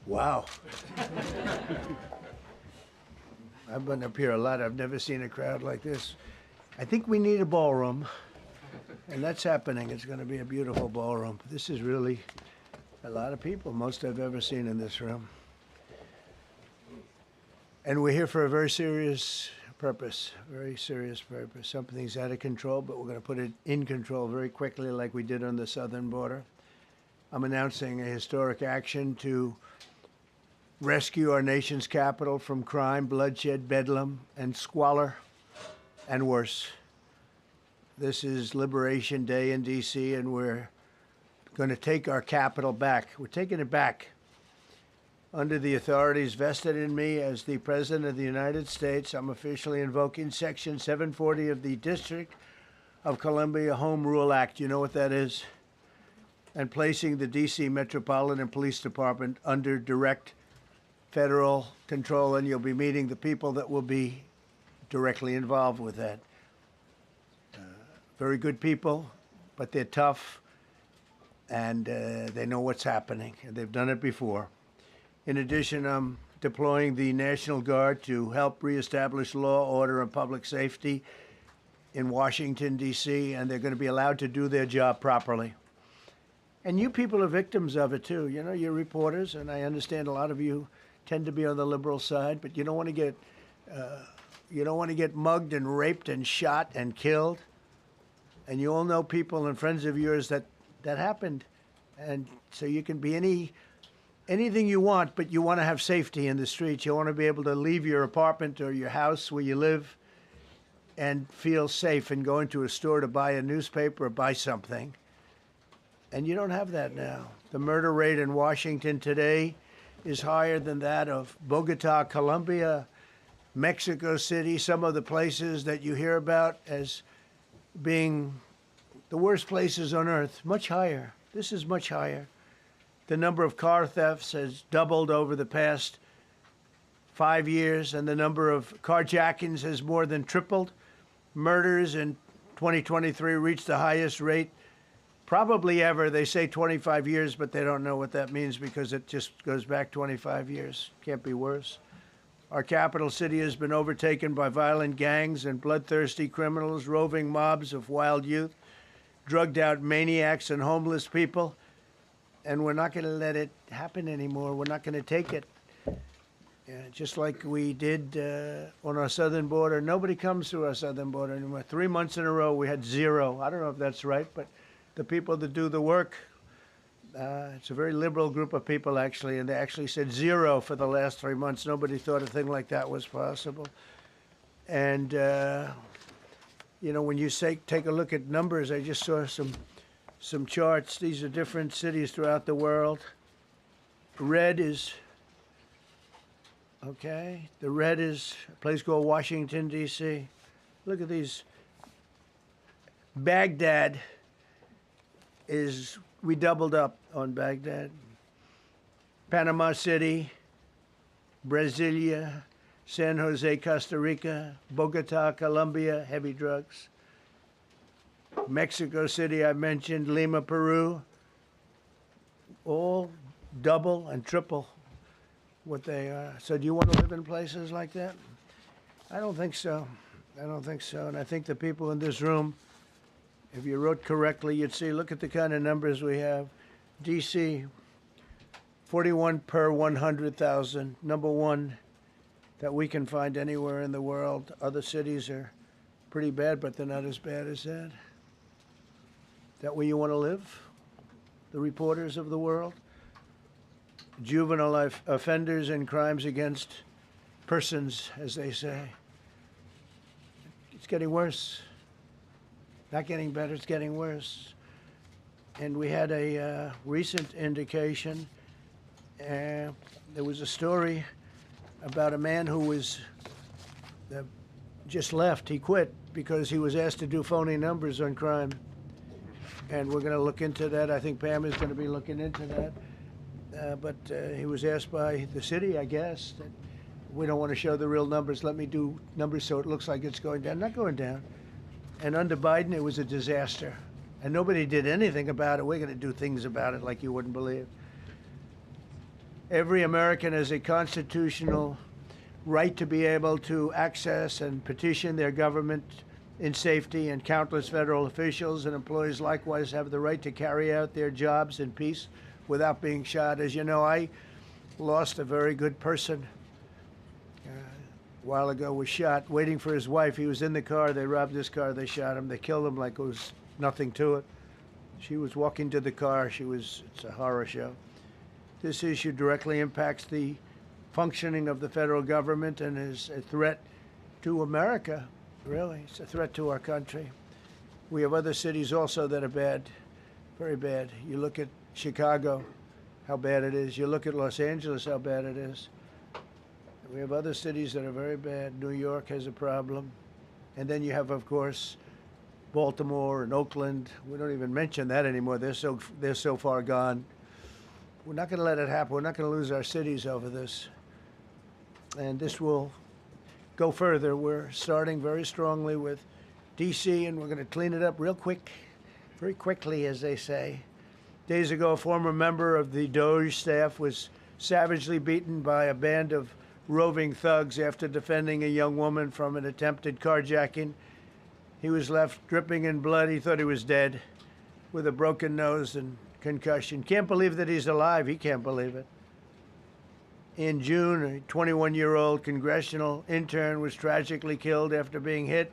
Wow. I've been up here a lot. I've never seen a crowd like this. I think we need a ballroom, and that's happening. It's going to be a beautiful ballroom. This is really a lot of people, most I've ever seen in this room. And we're here for a very serious purpose, very serious purpose. Something's out of control, but we're going to put it in control very quickly like we did on the southern border. I'm announcing a historic action to rescue our nation's capital from crime, bloodshed, bedlam, and squalor, and worse. This is Liberation Day in D.C., and we're going to take our capital back. We're taking it back under the authorities vested in me as the President of the United States. I'm officially invoking Section 740 of the District of Columbia Home Rule Act. You know what that is? And placing the D.C. Metropolitan Police Department under direct federal control, and you'll be meeting the people that will be directly involved with that. Very good people, but they're tough, and they know what's happening, and they've done it before. In addition, I'm deploying the National Guard to help reestablish law, order, and public safety in Washington, D.C., and they're going to be allowed to do their job properly. And you people are victims of it, too. You know, you're reporters, and I understand a lot of you tend to be on the liberal side, but you don't want to get mugged and raped and shot and killed. And you all know people and friends of yours that happened. And so you can be anything you want, but you want to have safety in the streets. You want to be able to leave your apartment or your house where you live and feel safe and go into a store to buy a newspaper or buy something. And you don't have that now. The murder rate in Washington today is higher than that of Bogota, Colombia, Mexico City, some of the places that you hear about as being the worst places on earth, much higher. This is much higher. The number of car thefts has doubled over the past 5 years, and the number of carjackings has more than tripled. Murders in 2023 reached the highest rate probably ever. They say 25 years, but they don't know what that means because it just goes back 25 years. Can't be worse. Our capital city has been overtaken by violent gangs and bloodthirsty criminals, roving mobs of wild youth, drugged out maniacs and homeless people. And we're not going to let it happen anymore. We're not going to take it. Just like we did on our southern border. Nobody comes through our southern border anymore. 3 months in a row, we had zero. I don't know if that's right, but the people that do the work, it's a very liberal group of people, actually, and they actually said zero for the last 3 months. Nobody thought a thing like that was possible. And, you know, when you say take a look at numbers, I just saw some charts. These are different cities throughout the world. Red is, okay, the red is a place called Washington, D.C. Look at these. Baghdad we doubled up on Baghdad. Panama City, Brasilia, San Jose, Costa Rica, Bogota, Colombia, heavy drugs. Mexico City, I mentioned, Lima, Peru, all double and triple what they are. So do you want to live in places like that? I don't think so. I don't think so. And I think the people in this room, if you wrote correctly, you'd see, look at the kind of numbers we have. D.C., 41 per 100,000, number one that we can find anywhere in the world. Other cities are pretty bad, but they're not as bad as that. That where you want to live? The reporters of the world? Juvenile offenders and crimes against persons, as they say. It's getting worse. Not getting better, it's getting worse. And we had a recent indication. There was a story about a man who was just left. He quit because he was asked to do phony numbers on crime. And we're going to look into that. I think Pam is going to be looking into that. But he was asked by the city, I guess, that we don't want to show the real numbers. Let me do numbers so it looks like it's going down. Not going down. And under Biden, it was a disaster. And nobody did anything about it. We're going to do things about it like you wouldn't believe. Every American has a constitutional right to be able to access and petition their government in safety, and countless federal officials and employees likewise have the right to carry out their jobs in peace without being shot. As you know, I lost a very good person a while ago, was shot waiting for his wife. He was in the car. They robbed his car. They shot him. They killed him like it was nothing to it. She was walking to the car. It's a horror show. This issue directly impacts the functioning of the federal government and is a threat to America, really. It's a threat to our country. We have other cities also that are bad, very bad. You look at Chicago, how bad it is. You look at Los Angeles, how bad it is. We have other cities that are very bad. New York has a problem. And then you have, of course, Baltimore and Oakland. We don't even mention that anymore. They're so far gone. We're not going to let it happen. We're not going to lose our cities over this. And this will go further. We're starting very strongly with D.C., and we're going to clean it up real quick, very quickly, as they say. Days ago, a former member of the DOJ staff was savagely beaten by a band of roving thugs after defending a young woman from an attempted carjacking. He was left dripping in blood. He thought he was dead, with a broken nose and concussion. Can't believe that he's alive. He can't believe it. In June, a 21-year-old congressional intern was tragically killed after being hit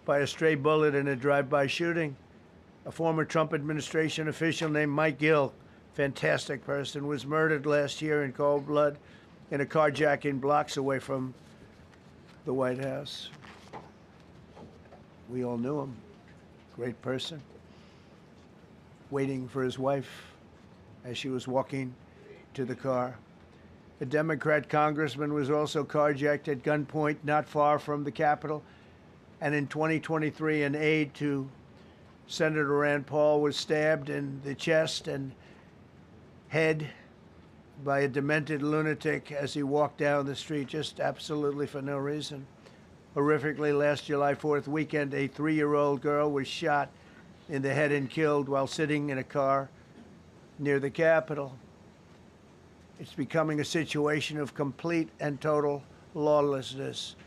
by a stray bullet in a drive-by shooting. A former Trump administration official named Mike Gill, fantastic person, was murdered last year in cold blood in a carjacking blocks away from the White House. We all knew him. Great person. Waiting for his wife as she was walking to the car. A Democrat congressman was also carjacked at gunpoint not far from the Capitol. And in 2023, an aide to Senator Rand Paul was stabbed in the chest and head by a demented lunatic as he walked down the street, just absolutely for no reason. Horrifically, last July 4th weekend, a 3-year-old girl was shot in the head and killed while sitting in a car near the Capitol. It's becoming a situation of complete and total lawlessness.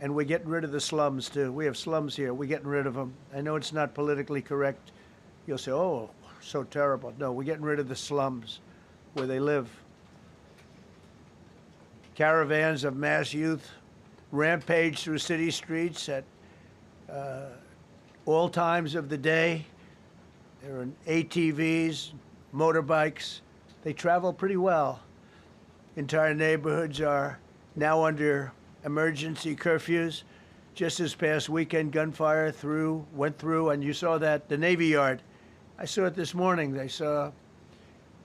And we're getting rid of the slums, too. We have slums here. We're getting rid of them. I know it's not politically correct. You'll say, oh, so terrible. No, we're getting rid of the slums where they live. Caravans of mass youth rampage through city streets at all times of the day. There are ATVs, motorbikes. They travel pretty well. Entire neighborhoods are now under emergency curfews. Just this past weekend, gunfire went through, and you saw that, the Navy Yard. I saw it this morning. They saw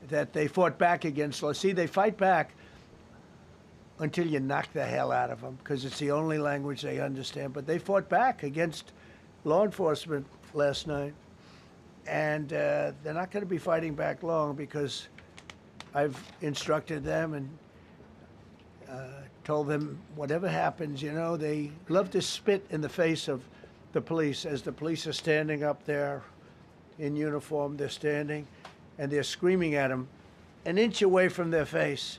that they fought back against law. See, they fight back until you knock the hell out of them, because it's the only language they understand. But they fought back against law enforcement last night. And they're not going to be fighting back long, because I've instructed them and told them whatever happens, you know, they love to spit in the face of the police as the police are standing up there in uniform. They're standing and they're screaming at them an inch away from their face.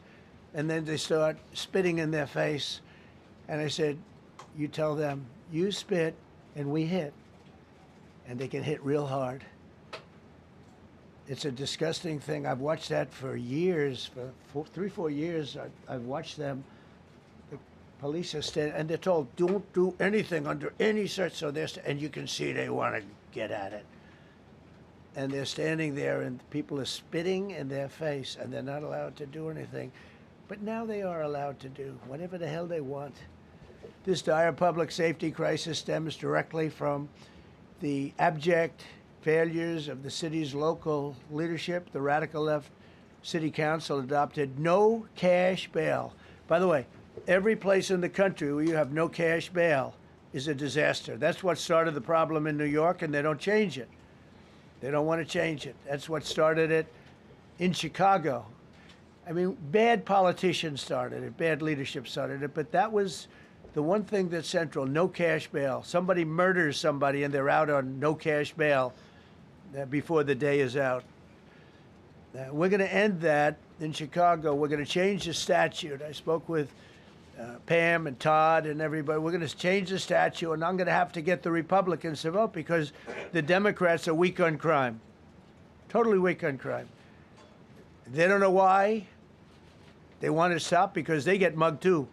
And then they start spitting in their face. And I said, you tell them, you spit and we hit. And they can hit real hard. It's a disgusting thing. I've watched that for years, for 3-4 years. I've watched them. The police are standing, and they're told, don't do anything under any search. So and you can see they want to get at it. And they're standing there, and people are spitting in their face, and they're not allowed to do anything. But now they are allowed to do whatever the hell they want. This dire public safety crisis stems directly from the abject failures of the city's local leadership. The radical left city council adopted no cash bail. By the way, every place in the country where you have no cash bail is a disaster. That's what started the problem in New York, and they don't change it. They don't want to change it. That's what started it in Chicago. I mean, bad politicians started it, bad leadership started it, but that was the one thing that's central, no cash bail. Somebody murders somebody and they're out on no cash bail before the day is out. We're going to end that. in Chicago, we're going to change the statute. I spoke with Pam and Todd and everybody. We're going to change the statute, and I'm going to have to get the Republicans to vote because the Democrats are weak on crime, totally weak on crime. They don't know why. They want to stop because they get mugged too.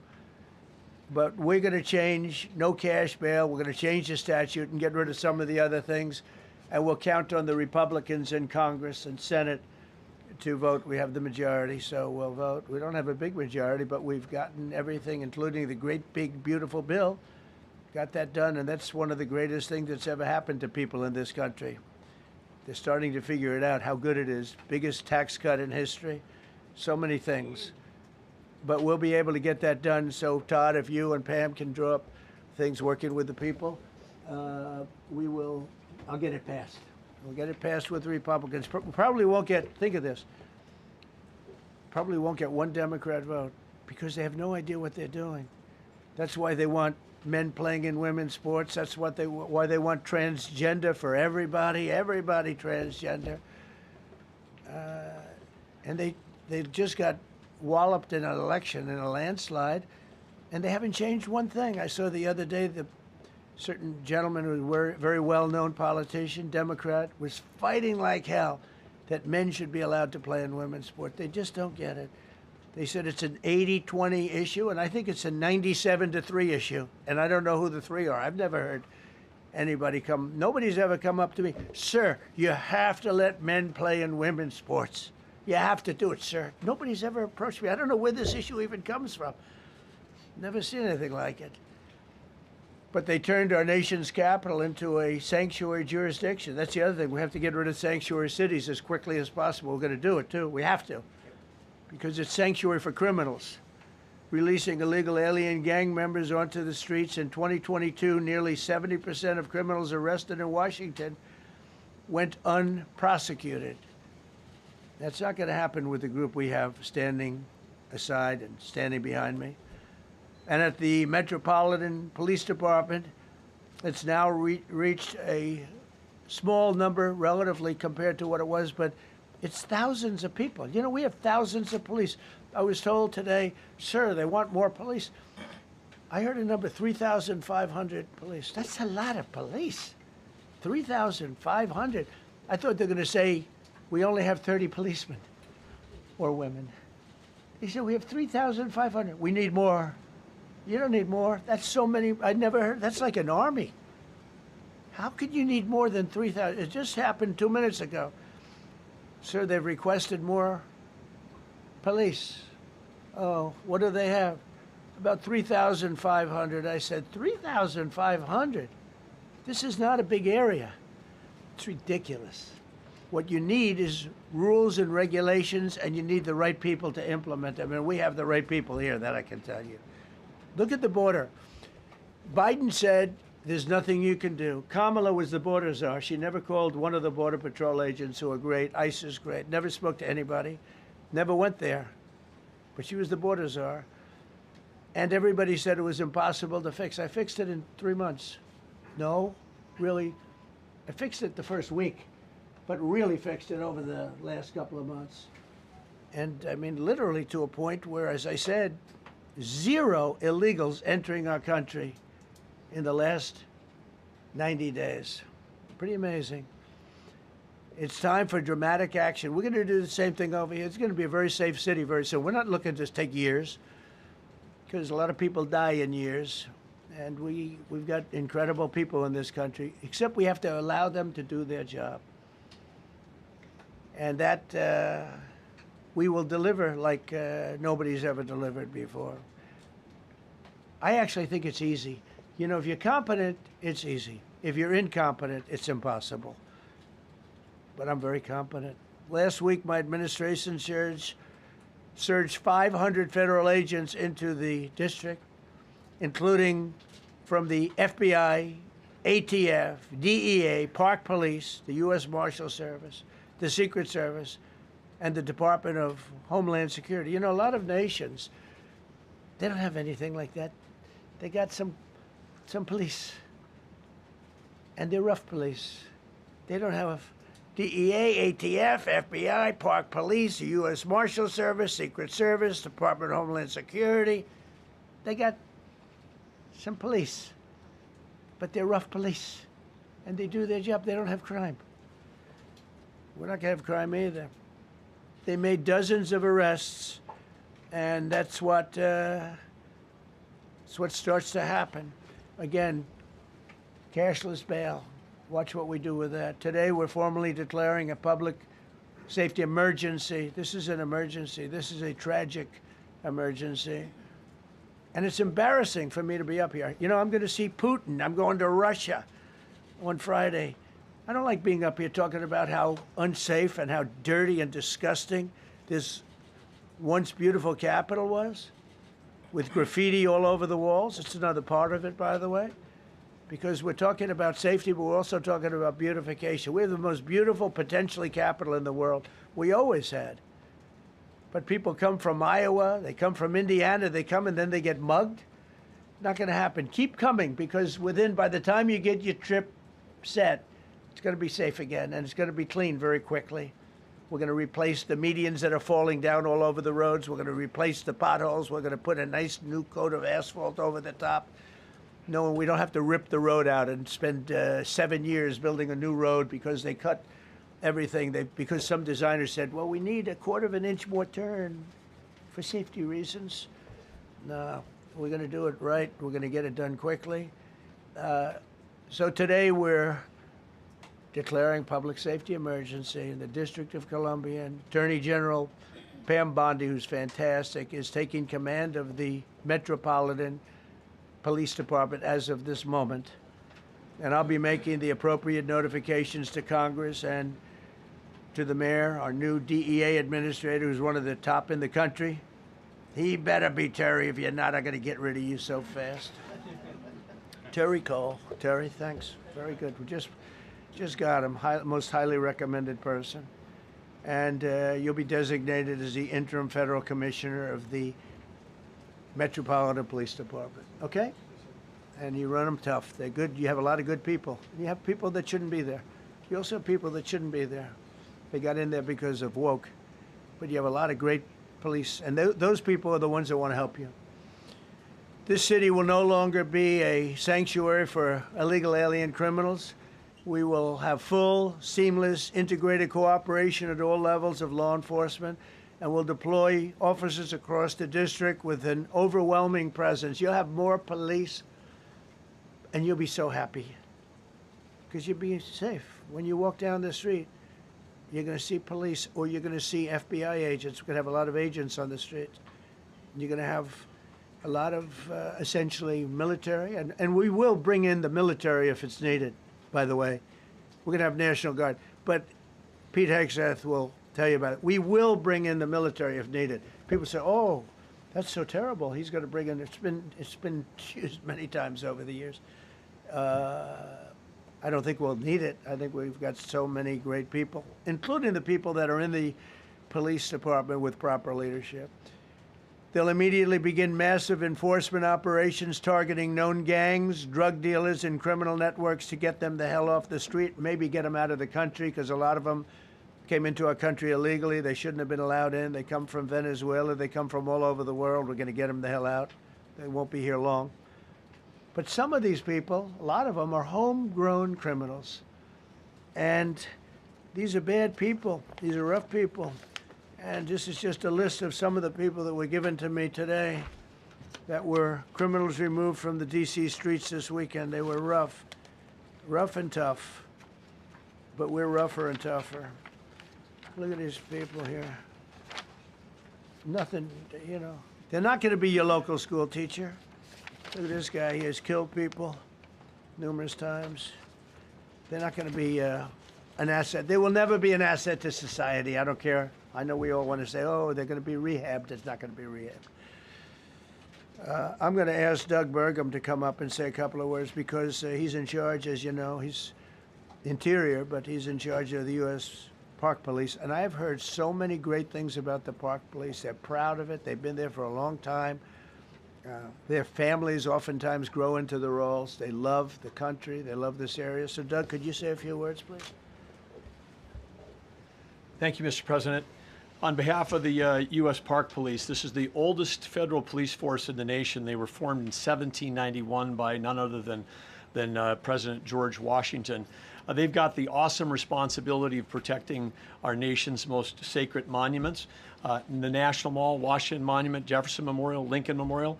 But we're going to change no cash bail. We're going to change the statute and get rid of some of the other things. And we'll count on the Republicans in Congress and Senate to vote. We have the majority, so we'll vote. We don't have a big majority, but we've gotten everything, including the great, big, beautiful bill. Got that done, and that's one of the greatest things that's ever happened to people in this country. They're starting to figure it out, how good it is. Biggest tax cut in history. So many things. But we'll be able to get that done. So, Todd, if you and Pam can draw up things working with the people, we will. I'll get it passed. We'll get it passed with the Republicans. Probably won't get, think of this, probably won't get one Democrat vote because they have no idea what they're doing. That's why they want men playing in women's sports. That's why they want transgender for everybody transgender. And they just got walloped in an election, in a landslide, and they haven't changed one thing. I saw the other day the certain gentleman who was a very well-known politician, Democrat, was fighting like hell that men should be allowed to play in women's sport. They just don't get it. They said it's an 80-20 issue, and I think it's a 97-3 issue. And I don't know who the three are. I've never heard anybody nobody's ever come up to me, sir, you have to let men play in women's sports. You have to do it, sir. Nobody's ever approached me. I don't know where this issue even comes from. Never seen anything like it. But they turned our nation's capital into a sanctuary jurisdiction. That's the other thing. We have to get rid of sanctuary cities as quickly as possible. We're going to do it, too. We have to. Because it's sanctuary for criminals. Releasing illegal alien gang members onto the streets. In 2022, nearly 70% of criminals arrested in Washington went unprosecuted. That's not going to happen with the group we have standing aside and standing behind me. And at the Metropolitan Police Department, it's now reached a small number relatively compared to what it was, but it's thousands of people. You know, we have thousands of police. I was told today, sir, they want more police. I heard a number, 3,500 police. That's a lot of police. 3,500. I thought they were going to say, we only have 30 policemen or women. They said, we have 3,500. We need more. You don't need more. That's so many. I never heard. That's like an army. How could you need more than 3,000? It just happened 2 minutes ago. Sir, they've requested more police. Oh, what do they have? About 3,500. I said, 3,500? This is not a big area. It's ridiculous. What you need is rules and regulations, and you need the right people to implement them. And we have the right people here, that I can tell you. Look at the border. Biden said there's nothing you can do. Kamala was the border czar. She never called one of the Border Patrol agents who are great. ICE is great. Never spoke to anybody. Never went there. But she was the border czar. And everybody said it was impossible to fix. I fixed it in 3 months. No, really. I fixed it the first week, but really fixed it over the last couple of months. And I mean, literally to a point where, as I said, 0 illegals entering our country in the last 90 days. Pretty amazing. It's time for dramatic action. We're going to do the same thing over here. It's going to be a very safe city very soon. We're not looking to take years, because a lot of people die in years. And we've got incredible people in this country, except we have to allow them to do their job. And that we will deliver like nobody's ever delivered before. I actually think it's easy. You know, if you're competent, it's easy. If you're incompetent, it's impossible. But I'm very competent. Last week, my administration surged 500 federal agents into the district, including from the FBI, ATF, DEA, Park Police, the U.S. Marshal Service, the Secret Service, and the Department of Homeland Security. You know, a lot of nations, they don't have anything like that. They got some police, and they're rough police. They don't have DEA, ATF, FBI, Park Police, the U.S. Marshal Service, Secret Service, Department of Homeland Security. They got some police, but they're rough police, and they do their job. They don't have crime. We're not going to have crime either. They made dozens of arrests, and that's what starts to happen. Again, cashless bail. Watch what we do with that. Today, we're formally declaring a public safety emergency. This is an emergency. This is a tragic emergency. And it's embarrassing for me to be up here. You know, I'm going to see Putin. I'm going to Russia on Friday. I don't like being up here talking about how unsafe and how dirty and disgusting this once beautiful capital was, with graffiti all over the walls. It's another part of it, by the way, because we're talking about safety, but we're also talking about beautification. We have the most beautiful, potentially, capital in the world. We always had. But people come from Iowa, they come from Indiana, they come and then they get mugged. Not going to happen. Keep coming, because by the time you get your trip set, it's going to be safe again, and it's going to be clean very quickly. We're going to replace the medians that are falling down all over the roads. We're going to replace the potholes. We're going to put a nice new coat of asphalt over the top. No, we don't have to rip the road out and spend 7 years building a new road because they cut everything. Because some designers said, well, we need a 1/4 of an inch more turn for safety reasons. No, we're going to do it right. We're going to get it done quickly. So today we're declaring public safety emergency in the District of Columbia, and Attorney General Pam Bondi, who's fantastic, is taking command of the Metropolitan Police Department as of this moment. And I'll be making the appropriate notifications to Congress and to the mayor, our new DEA administrator, who's one of the top in the country. He better be Terry. If you're not, I'm going to get rid of you so fast. Terry Cole. Terry, thanks. Very good. We just got him. Most highly recommended person. And you'll be designated as the interim federal commissioner of the Metropolitan Police Department. Okay? And you run them tough. They're good. You have a lot of good people. You have people that shouldn't be there. You also have people that shouldn't be there. They got in there because of woke. But you have a lot of great police. And those people are the ones that want to help you. This city will no longer be a sanctuary for illegal alien criminals. We will have full, seamless, integrated cooperation at all levels of law enforcement, and we'll deploy officers across the district with an overwhelming presence. You'll have more police, and you'll be so happy because you'll be safe. When you walk down the street, you're going to see police, or you're going to see FBI agents. We're going to have a lot of agents on the street. You're going to have a lot of essentially military, and we will bring in the military if it's needed. By the way, we're going to have National Guard, but Pete Hegseth will tell you about it. We will bring in the military if needed. People say, "Oh, that's so terrible. He's going to bring in." It's been used many times over the years. I don't think we'll need it. I think we've got so many great people, including the people that are in the police department with proper leadership. They'll immediately begin massive enforcement operations targeting known gangs, drug dealers, and criminal networks to get them the hell off the street, maybe get them out of the country, because a lot of them came into our country illegally. They shouldn't have been allowed in. They come from Venezuela. They come from all over the world. We're going to get them the hell out. They won't be here long. But some of these people, a lot of them, are homegrown criminals. And these are bad people. These are rough people. And this is just a list of some of the people that were given to me today that were criminals removed from the D.C. streets this weekend. They were rough and tough, but we're rougher and tougher. Look at these people here. Nothing, you know. They're not going to be your local school teacher. Look at this guy. He has killed people numerous times. They're not going to be an asset. They will never be an asset to society. I don't care. I know we all want to say, oh, they're going to be rehabbed. It's not going to be rehabbed. I'm going to ask Doug Burgum to come up and say a couple of words because he's in charge, as you know. He's Interior, but he's in charge of the U.S. Park Police. And I've heard so many great things about the Park Police. They're proud of it. They've been there for a long time. Their families oftentimes grow into the roles. They love the country. They love this area. So, Doug, could you say a few words, please? Thank you, Mr. President. On behalf of the U.S. Park Police, this is the oldest federal police force in the nation. They were formed in 1791 by none other than President George Washington. They've got the awesome responsibility of protecting our nation's most sacred monuments. The National Mall, Washington Monument, Jefferson Memorial, Lincoln Memorial,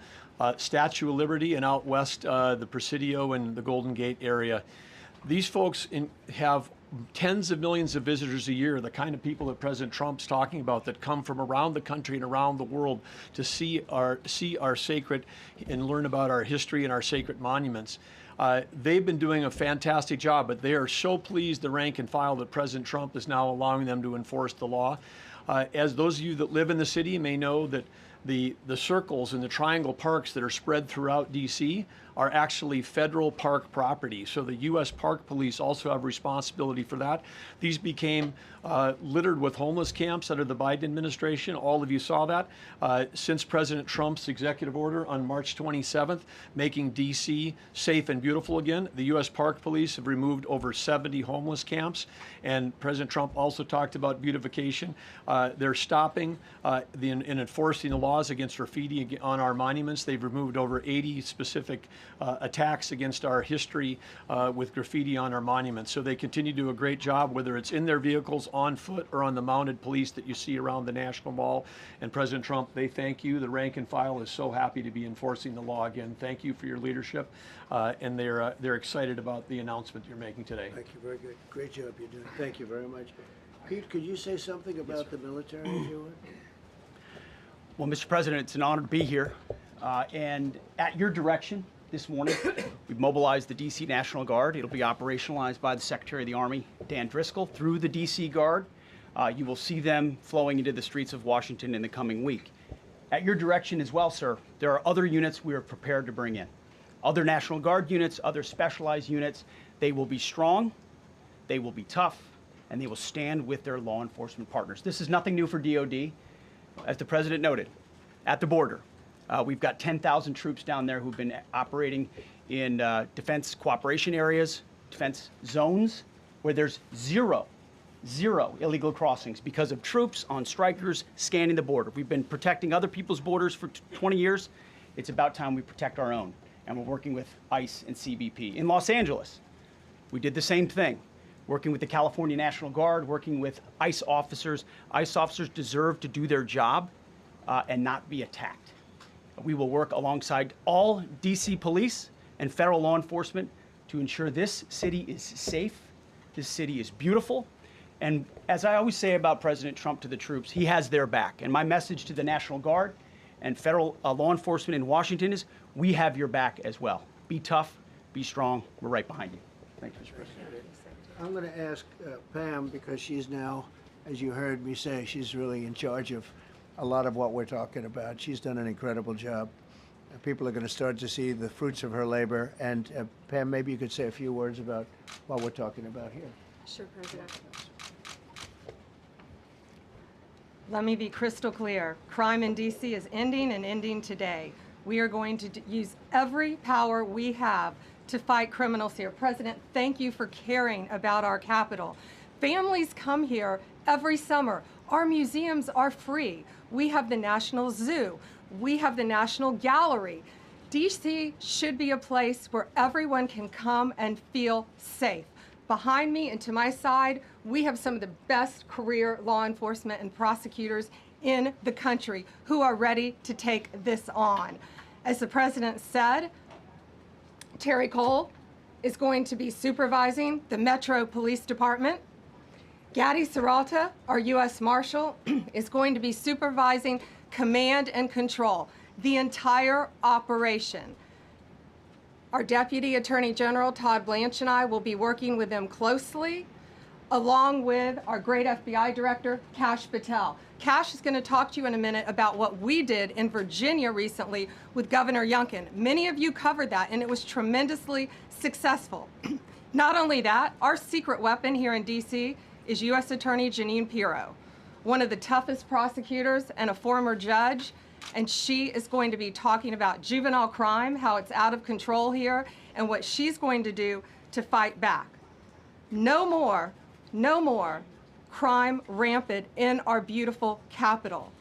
Statue of Liberty, and out west, the Presidio and the Golden Gate area. These folks have tens of millions of visitors a year, the kind of people that President Trump's talking about that come from around the country and around the world to see our sacred and learn about our history and our sacred monuments. They've been doing a fantastic job, but they are so pleased, the rank and file, that President Trump is now allowing them to enforce the law. As those of you that live in the city may know, that the circles and the triangle parks that are spread throughout D.C. are actually federal park property. So the U.S. Park Police also have responsibility for that. These became littered with homeless camps under the Biden administration. All of you saw that. Since President Trump's executive order on March 27th, making D.C. safe and beautiful again, the U.S. Park Police have removed over 70 homeless camps. And President Trump also talked about beautification. They're stopping and enforcing the laws against graffiti on our monuments. They've removed over 80 specific attacks against our history with graffiti on our monuments. So they continue to do a great job, whether it's in their vehicles, on foot, or on the mounted police that you see around the National Mall. And President Trump, they thank you. The rank and file is so happy to be enforcing the law again. Thank you for your leadership, and they're excited about the announcement you're making today. Thank you. Very good. Great job you're doing. Thank you very much. Pete, could you say something about the military, if you would? Well, Mr. President, it's an honor to be here. And at your direction this morning, we've mobilized the D.C. National Guard. It'll be operationalized by the Secretary of the Army, Dan Driscoll, through the D.C. Guard. You will see them flowing into the streets of Washington in the coming week. At your direction as well, sir, there are other units we are prepared to bring in. Other National Guard units, other specialized units. They will be strong, they will be tough, and they will stand with their law enforcement partners. This is nothing new for DOD. As the President noted, at the border, we've got 10,000 troops down there who've been operating in defense cooperation areas, defense zones, where there's zero illegal crossings because of troops on strikers scanning the border. We've been protecting other people's borders for 20 years. It's about time we protect our own, and we're working with ICE and CBP. In Los Angeles, we did the same thing, working with the California National Guard, working with ICE officers. ICE officers deserve to do their job and not be attacked. We will work alongside all D.C. police and federal law enforcement to ensure this city is safe, this city is beautiful, and as I always say about President Trump to the troops, he has their back. And my message to the National Guard and federal law enforcement in Washington is, we have your back as well. Be tough, be strong, we're right behind you. Thank you, Mr. President. I'm going to ask Pam, because she's now, as you heard me say, she's really in charge of a lot of what we're talking about. She's done an incredible job. People are going to start to see the fruits of her labor. And Pam, maybe you could say a few words about what we're talking about here. Sure, President. Let me be crystal clear. Crime in D.C. is ending, and ending today. We are going to use every power we have to fight criminals here. President, thank you for caring about our capital. Families come here every summer. Our museums are free. We have the National Zoo. We have the National Gallery. D.C. should be a place where everyone can come and feel safe. Behind me and to my side, we have some of the best career law enforcement and prosecutors in the country who are ready to take this on. As the President said, Terry Cole is going to be supervising the Metro Police Department. Gaddy Serralta, our U.S. Marshal, is going to be supervising command and control, the entire operation. Our Deputy Attorney General, Todd Blanche, and I will be working with them closely, along with our great FBI Director, Kash Patel. Kash is going to talk to you in a minute about what we did in Virginia recently with Governor Youngkin. Many of you covered that, and it was tremendously successful. Not only that, our secret weapon here in D.C. is U.S. Attorney Jeanine Pirro, one of the toughest prosecutors and a former judge, and she is going to be talking about juvenile crime, how it's out of control here, and what she's going to do to fight back. No more crime rampant in our beautiful capital.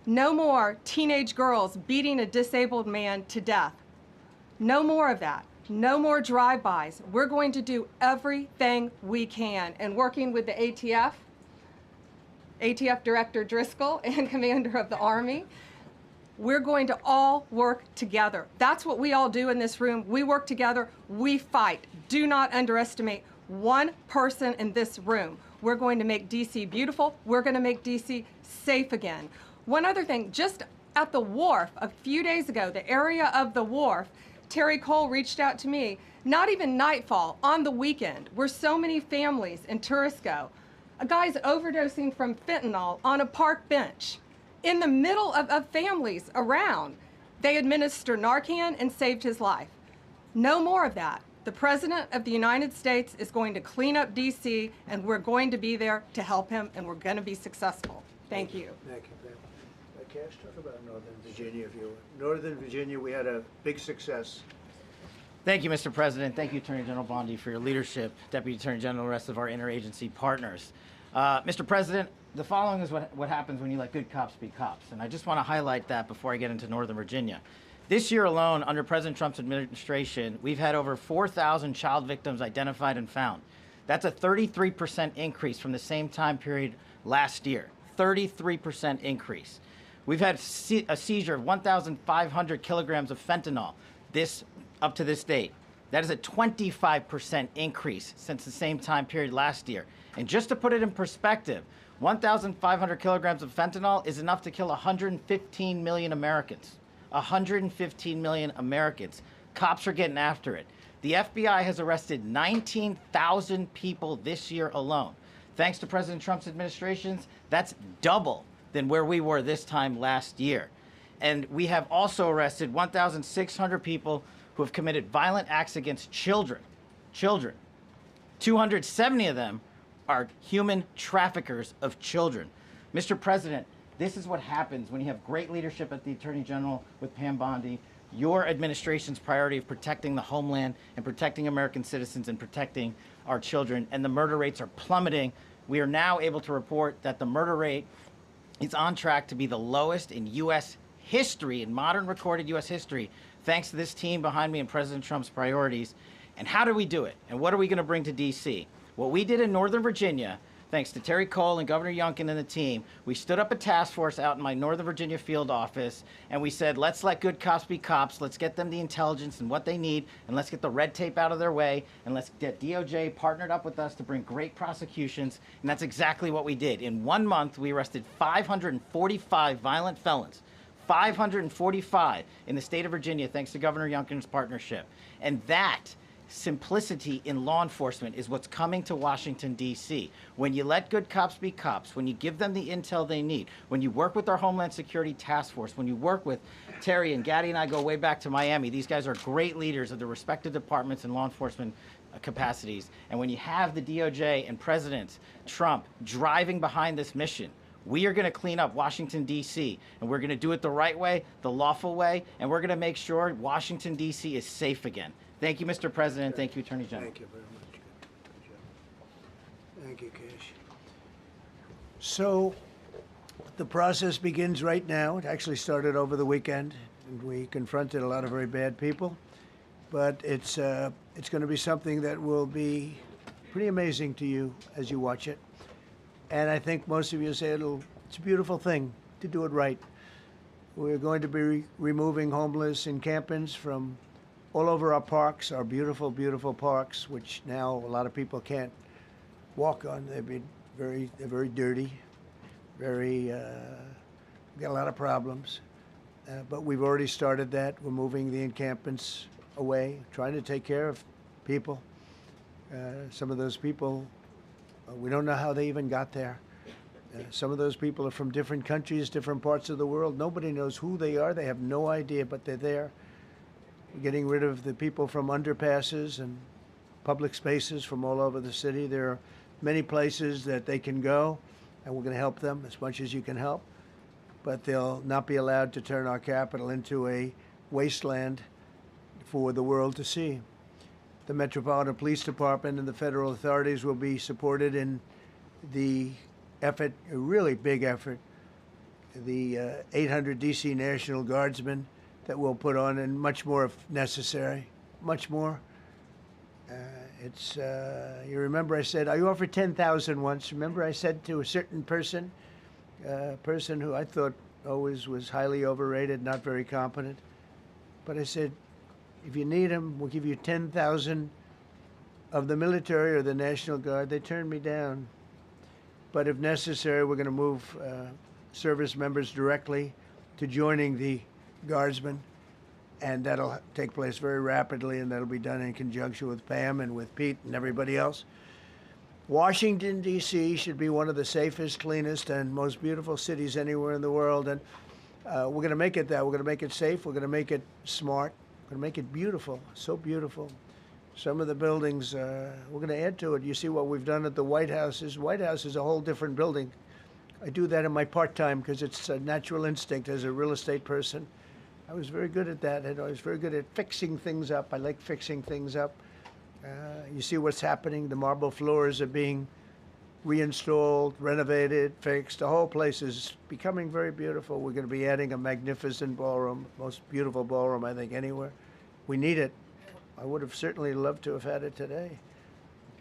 No more teenage girls beating a disabled man to death. No more of that. No more drive-bys. We're going to do everything we can. And working with the ATF Director Driscoll and Commander of the Army, we're going to all work together. That's what we all do in this room. We work together, we fight. Do not underestimate one person in this room. We're going to make DC beautiful. We're going to make DC safe again. One other thing, just at the wharf a few days ago, the area of the wharf, Terry Cole reached out to me, not even nightfall, on the weekend, where so many families in tourists go. A guy's overdosing from fentanyl on a park bench. In the middle of families around, they administer Narcan and saved his life. No more of that. The President of the United States is going to clean up DC, and we're going to be there to help him, and we're going to be successful. Thank you. Thank you, Pam. Cash, talk about Northern Virginia, if you would. Northern Virginia, we had a big success. Thank you, Mr. President. Thank you, Attorney General Bondi, for your leadership, Deputy Attorney General, and the rest of our interagency partners. Mr. President, the following is what happens when you let good cops be cops, and I just want to highlight that before I get into Northern Virginia. This year alone, under President Trump's administration, we've had over 4,000 child victims identified and found. That's a 33% increase from the same time period last year. 33% increase. We've had a seizure of 1,500 kilograms of fentanyl up to this date. That is a 25% increase since the same time period last year. And just to put it in perspective, 1,500 kilograms of fentanyl is enough to kill 115 million Americans. 115 million Americans. Cops are getting after it. The FBI has arrested 19,000 people this year alone. Thanks to President Trump's administrations, that's double than where we were this time last year. And we have also arrested 1,600 people who have committed violent acts against children. 270 of them are human traffickers of children. Mr. President, this is what happens when you have great leadership at the Attorney General with Pam Bondi, your administration's priority of protecting the homeland and protecting American citizens and protecting our children, and the murder rates are plummeting. We are now able to report that the murder rate is on track to be the lowest in U.S. history, in modern recorded U.S. history, thanks to this team behind me and President Trump's priorities. And how do we do it? And what are we going to bring to D.C.? What we did in Northern Virginia, thanks to Terry Cole and Governor Youngkin and the team, we stood up a task force out in my Northern Virginia field office, and we said, let's let good cops be cops, let's get them the intelligence and what they need, and let's get the red tape out of their way, and let's get DOJ partnered up with us to bring great prosecutions, and that's exactly what we did. In 1 month, we arrested 545 violent felons. 545 in the state of Virginia, thanks to Governor Youngkin's partnership. And that simplicity in law enforcement is what's coming to Washington, D.C. When you let good cops be cops, when you give them the intel they need, when you work with our Homeland Security Task Force, when you work with Terry and Gaddy and I go way back to Miami, these guys are great leaders of the respective departments and law enforcement capacities. And when you have the DOJ and President Trump driving behind this mission, we are going to clean up Washington, D.C., and we're going to do it the right way, the lawful way, and we're going to make sure Washington, D.C. is safe again. Thank you, Mr. President. Thank you, Attorney General. Thank you very much. Good job. Thank you, Cash. So the process begins right now. It actually started over the weekend, and we confronted a lot of very bad people. But it's going to be something that will be pretty amazing to you as you watch it. And I think most of you say it's a beautiful thing to do it right. We're going to be removing homeless encampments from all over our parks, our beautiful, beautiful parks, which now a lot of people can't walk on. They're very dirty, we got a lot of problems. But we've already started that. We're moving the encampments away, trying to take care of people. Some of those people, we don't know how they even got there. Some of those people are from different countries, different parts of the world. Nobody knows who they are. They have no idea, but they're there. We're getting rid of the people from underpasses and public spaces from all over the city. There are many places that they can go, and we're going to help them as much as you can help. But they'll not be allowed to turn our capital into a wasteland for the world to see. The Metropolitan Police Department and the federal authorities will be supported in the effort, a really big effort, the 800 DC National Guardsmen that we'll put on, and much more if necessary, much more. You remember I said, I offered 10,000 once. Remember I said to a certain person, a person who I thought always was highly overrated, not very competent, but I said, if you need them, we'll give you 10,000 of the military or the National Guard. They turned me down. But if necessary, we're going to move service members directly to joining the Guardsmen, and that'll take place very rapidly, and that'll be done in conjunction with Pam and with Pete and everybody else. Washington, D.C. should be one of the safest, cleanest, and most beautiful cities anywhere in the world, and we're going to make it that. We're going to make it safe. We're going to make it smart. We're going to make it beautiful, so beautiful. Some of the buildings, we're going to add to it. You see what we've done at the White House. White House is a whole different building. I do that in my part-time because it's a natural instinct as a real estate person. I was very good at that, and I was very good at fixing things up. I like fixing things up. You see what's happening. The marble floors are being reinstalled, renovated, fixed. The whole place is becoming very beautiful. We're going to be adding a magnificent ballroom, most beautiful ballroom, I think, anywhere. We need it. I would have certainly loved to have had it today.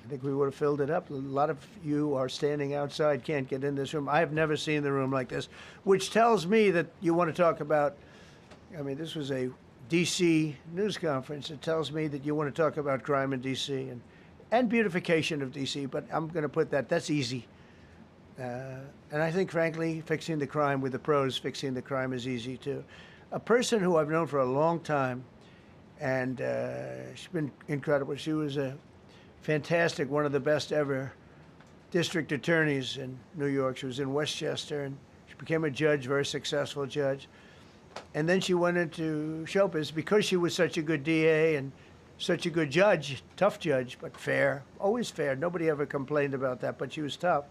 I think we would have filled it up. A lot of you are standing outside, can't get in this room. I have never seen the room like this, which tells me that you want to talk about, I mean, this was a D.C. news conference. It tells me that you want to talk about crime in D.C. and beautification of D.C., but I'm going to put that's easy. And I think, frankly, fixing the crime with the pros, fixing the crime is easy, too. A person who I've known for a long time, and she's been incredible. She was a fantastic, one of the best ever district attorneys in New York. She was in Westchester, and she became a judge, very successful judge. And then she went into showbiz because she was such a good DA and such a good judge, tough judge, but fair, always fair. Nobody ever complained about that, but she was tough.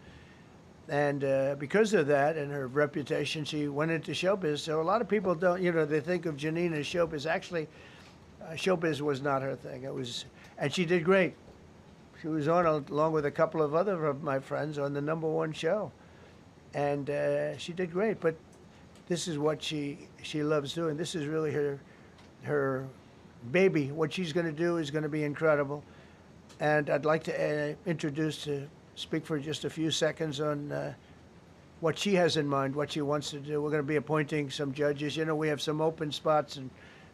And because of that and her reputation, she went into showbiz. So a lot of people don't, they think of Janine as showbiz. Actually, showbiz was not her thing. And she did great. She was on, along with a couple of other of my friends, on the #1 show. And she did great, but this is what she loves doing. This is really her baby. What she's going to do is going to be incredible. And I'd like to speak for just a few seconds on what she has in mind, what she wants to do. We're going to be appointing some judges. We have some open spots, and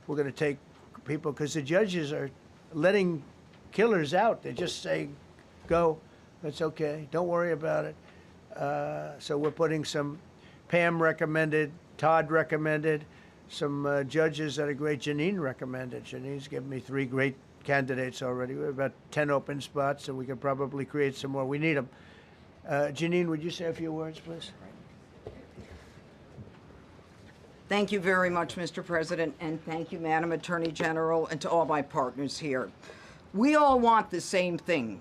we're going to take people, because the judges are letting killers out. They just say, go, that's okay, don't worry about it. So we're putting some, Pam recommended, Todd recommended, some judges that are great. Janine recommended. Janine's given me 3 great candidates already. We have about 10 open spots, and we could probably create some more. We need them. Janine, would you say a few words, please? Thank you very much, Mr. President, and thank you, Madam Attorney General, and to all my partners here. We all want the same thing.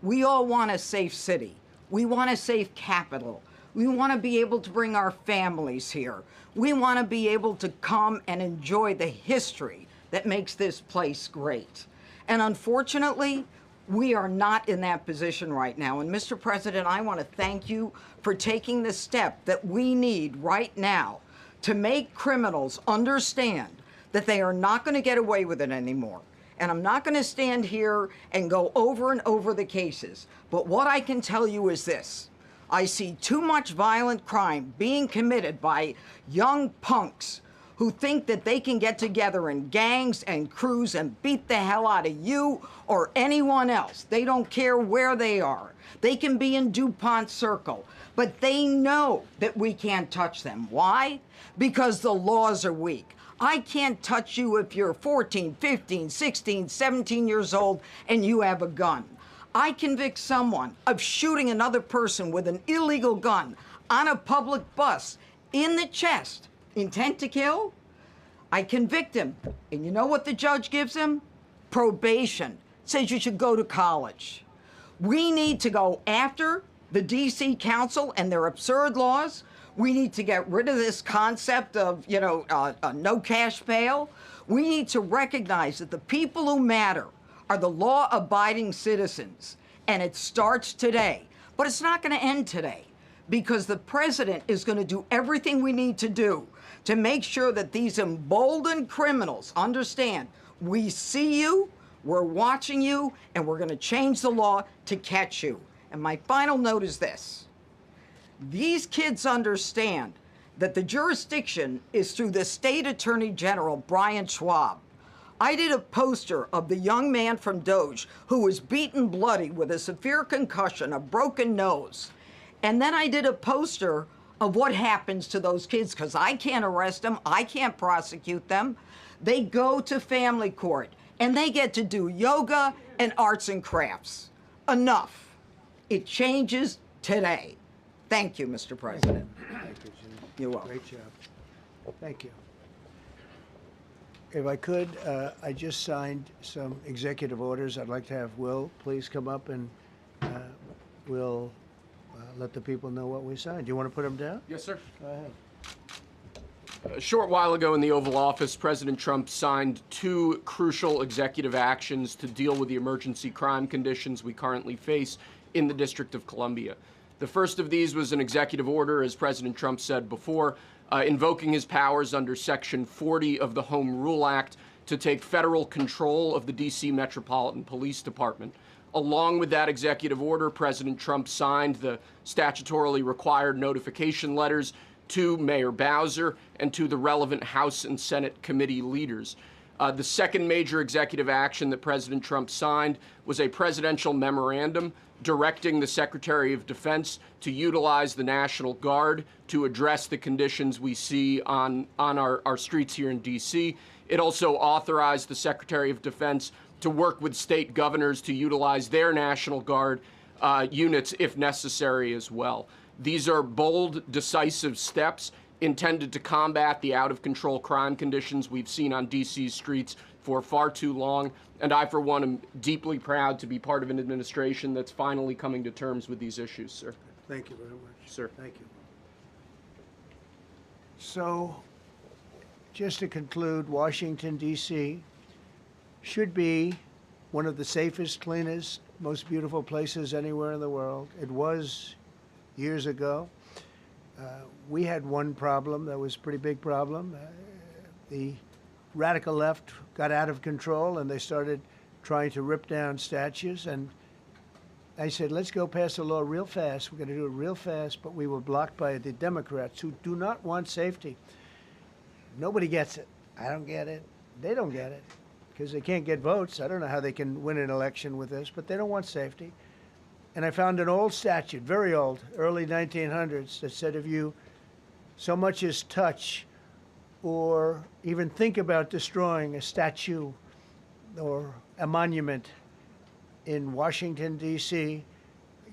We all want a safe city. We want a safe capital. We want to be able to bring our families here. We want to be able to come and enjoy the history that makes this place great. And unfortunately, we are not in that position right now. And Mr. President, I want to thank you for taking the step that we need right now to make criminals understand that they are not going to get away with it anymore. And I'm not going to stand here and go over and over the cases. But what I can tell you is this. I see too much violent crime being committed by young punks who think that they can get together in gangs and crews and beat the hell out of you or anyone else. They don't care where they are. They can be in DuPont Circle, but they know that we can't touch them. Why? Because the laws are weak. I can't touch you if you're 14, 15, 16, 17 years old and you have a gun. I convict someone of shooting another person with an illegal gun on a public bus in the chest, intent to kill. I convict him, and you know what the judge gives him? Probation. Says you should go to college. We need to go after the DC Council and their absurd laws. We need to get rid of this concept of, no cash bail. We need to recognize that the people who matter are the law-abiding citizens, and it starts today But it's not going to end today, because the president is going to do everything we need to do to make sure that these emboldened criminals understand we see you, we're watching you, and we're going to change the law to catch you. And my final note is this. These kids understand that the jurisdiction is through the State Attorney General, Brian Schwab. I did a poster of the young man from Doge who was beaten bloody with a severe concussion, a broken nose. And then I did a poster of what happens to those kids, because I can't arrest them, I can't prosecute them. They go to family court and they get to do yoga and arts and crafts. Enough. It changes today. Thank you, Mr. President. Thank you, Jim. You're welcome. Great job. Thank you. If I could, I just signed some executive orders. I'd like to have Will please come up, and we'll let the people know what we signed. Do you want to put them down? Yes, sir. Go ahead. A short while ago in the Oval Office, President Trump signed 2 crucial executive actions to deal with the emergency crime conditions we currently face in the District of Columbia. The first of these was an executive order, as President Trump said before, invoking his powers under Section 40 of the Home Rule Act to take federal control of the D.C. Metropolitan Police Department. Along with that executive order, President Trump signed the statutorily required notification letters to Mayor Bowser and to the relevant House and Senate committee leaders. The second major executive action that President Trump signed was a presidential memorandum directing the Secretary of Defense to utilize the National Guard to address the conditions we see on our streets here in D.C. It also authorized the Secretary of Defense to work with state governors to utilize their National Guard units if necessary as well. These are bold, decisive steps intended to combat the out-of-control crime conditions we've seen on D.C.'s streets for far too long, and I, for one, am deeply proud to be part of an administration that's finally coming to terms with these issues, sir. Thank you very much. Sir. Thank you. So, just to conclude, Washington, D.C. should be one of the safest, cleanest, most beautiful places anywhere in the world. It was years ago. We had one problem that was a pretty big problem. The radical left got out of control and they started trying to rip down statues. And I said, let's go pass a law real fast. We're going to do it real fast, but we were blocked by the Democrats who do not want safety. Nobody gets it. I don't get it. They don't get it because they can't get votes. I don't know how they can win an election with this, but they don't want safety. And I found an old statute, very old, early 1900s, that said if you so much as touch or even think about destroying a statue or a monument in Washington, D.C.,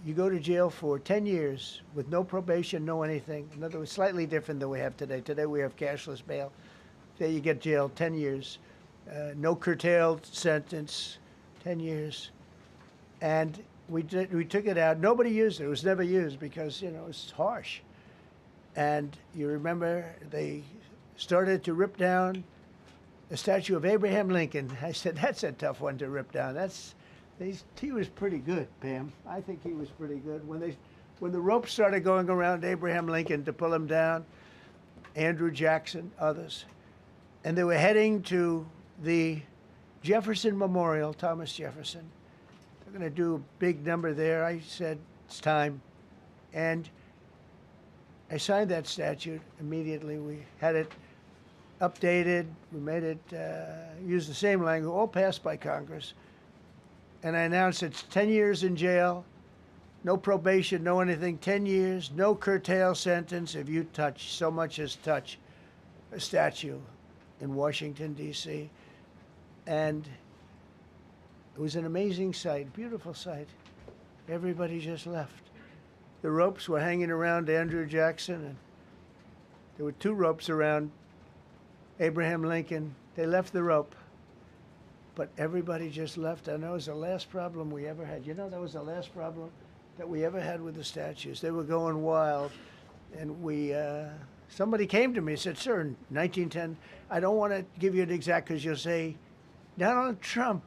you go to jail for 10 years with no probation, no anything. In other words, slightly different than we have today. Today we have cashless bail. There you get jailed 10 years. No curtailed sentence, 10 years. And we took it out. Nobody used it. It was never used because, you know, it's harsh. And you remember they started to rip down the statue of Abraham Lincoln. I said, that's a tough one to rip down. He was pretty good, Pam. I think he was pretty good. When the ropes started going around Abraham Lincoln to pull him down, Andrew Jackson, others, and they were heading to the Jefferson Memorial, Thomas Jefferson. They're going to do a big number there. I said, it's time. And I signed that statute immediately. We had it updated. We made it use the same language, all passed by Congress. And I announced it's 10 years in jail, no probation, no anything, 10 years, no curtail sentence if you touch, so much as touch a statue in Washington, D.C. And it was an amazing sight, beautiful sight. Everybody just left. The ropes were hanging around Andrew Jackson, and there were 2 ropes around Abraham Lincoln. They left the rope, but everybody just left. And that was the last problem we ever had. You know, that was the last problem that we ever had with the statues. They were going wild, and somebody came to me and said, sir, in 1910, I don't want to give you an exact because you'll say, Donald Trump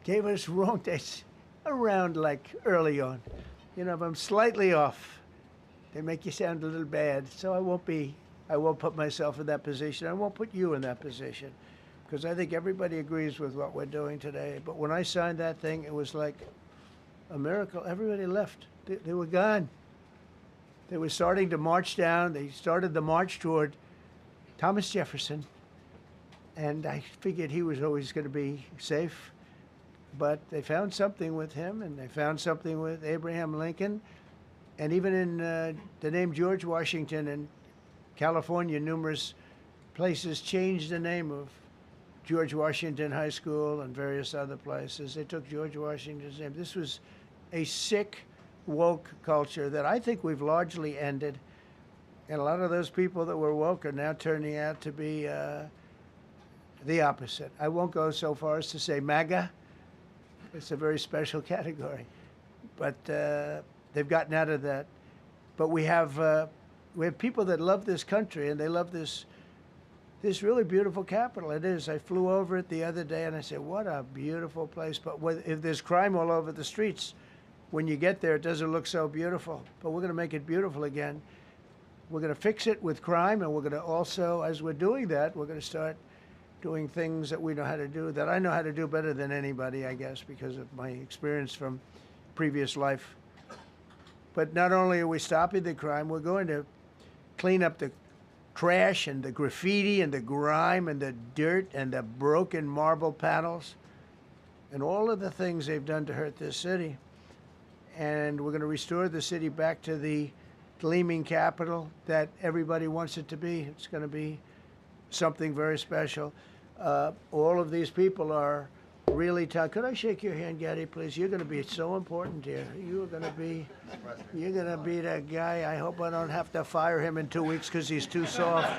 gave us wrong dates around like early on. You know, if I'm slightly off, they make you sound a little bad. So I won't put myself in that position. I won't put you in that position, because I think everybody agrees with what we're doing today. But when I signed that thing, it was like a miracle. Everybody left. They were gone. They were starting to march down. They started the march toward Thomas Jefferson, and I figured he was always going to be safe. But they found something with him, and they found something with Abraham Lincoln, and even in the name George Washington in California, numerous places changed the name of George Washington High School and various other places. They took George Washington's name. This was a sick, woke culture that I think we've largely ended. And a lot of those people that were woke are now turning out to be the opposite. I won't go so far as to say MAGA. It's a very special category. But they've gotten out of that. But we have people that love this country, and they love this really beautiful capital. It is. I flew over it the other day, and I said, what a beautiful place. But if there's crime all over the streets, when you get there, it doesn't look so beautiful. But we're going to make it beautiful again. We're going to fix it with crime, and we're going to also, as we're doing that, we're going to start doing things that we know how to do, that I know how to do better than anybody, I guess, because of my experience from previous life. But not only are we stopping the crime, we're going to clean up the trash and the graffiti and the grime and the dirt and the broken marble panels and all of the things they've done to hurt this city. And we're going to restore the city back to the gleaming capital that everybody wants it to be. It's going to be something very special. All of these people are really tough. Could I shake your hand, Gaddy, please? You're going to be so important here. You're going to be that guy. I hope I don't have to fire him in 2 weeks because he's too soft.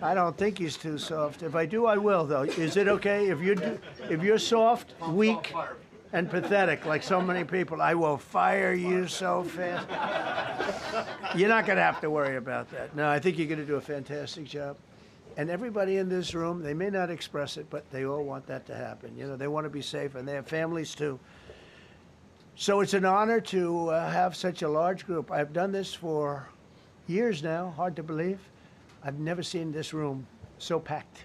I don't think he's too soft. If I do, I will, though. Is it okay if you're soft, weak, and pathetic like so many people? I will fire you so fast. You're not going to have to worry about that. No, I think you're going to do a fantastic job. And everybody in this room, they may not express it, but they all want that to happen. You know, they want to be safe, and they have families too. So it's an honor to have such a large group. I've done this for years now, hard to believe. I've never seen this room so packed.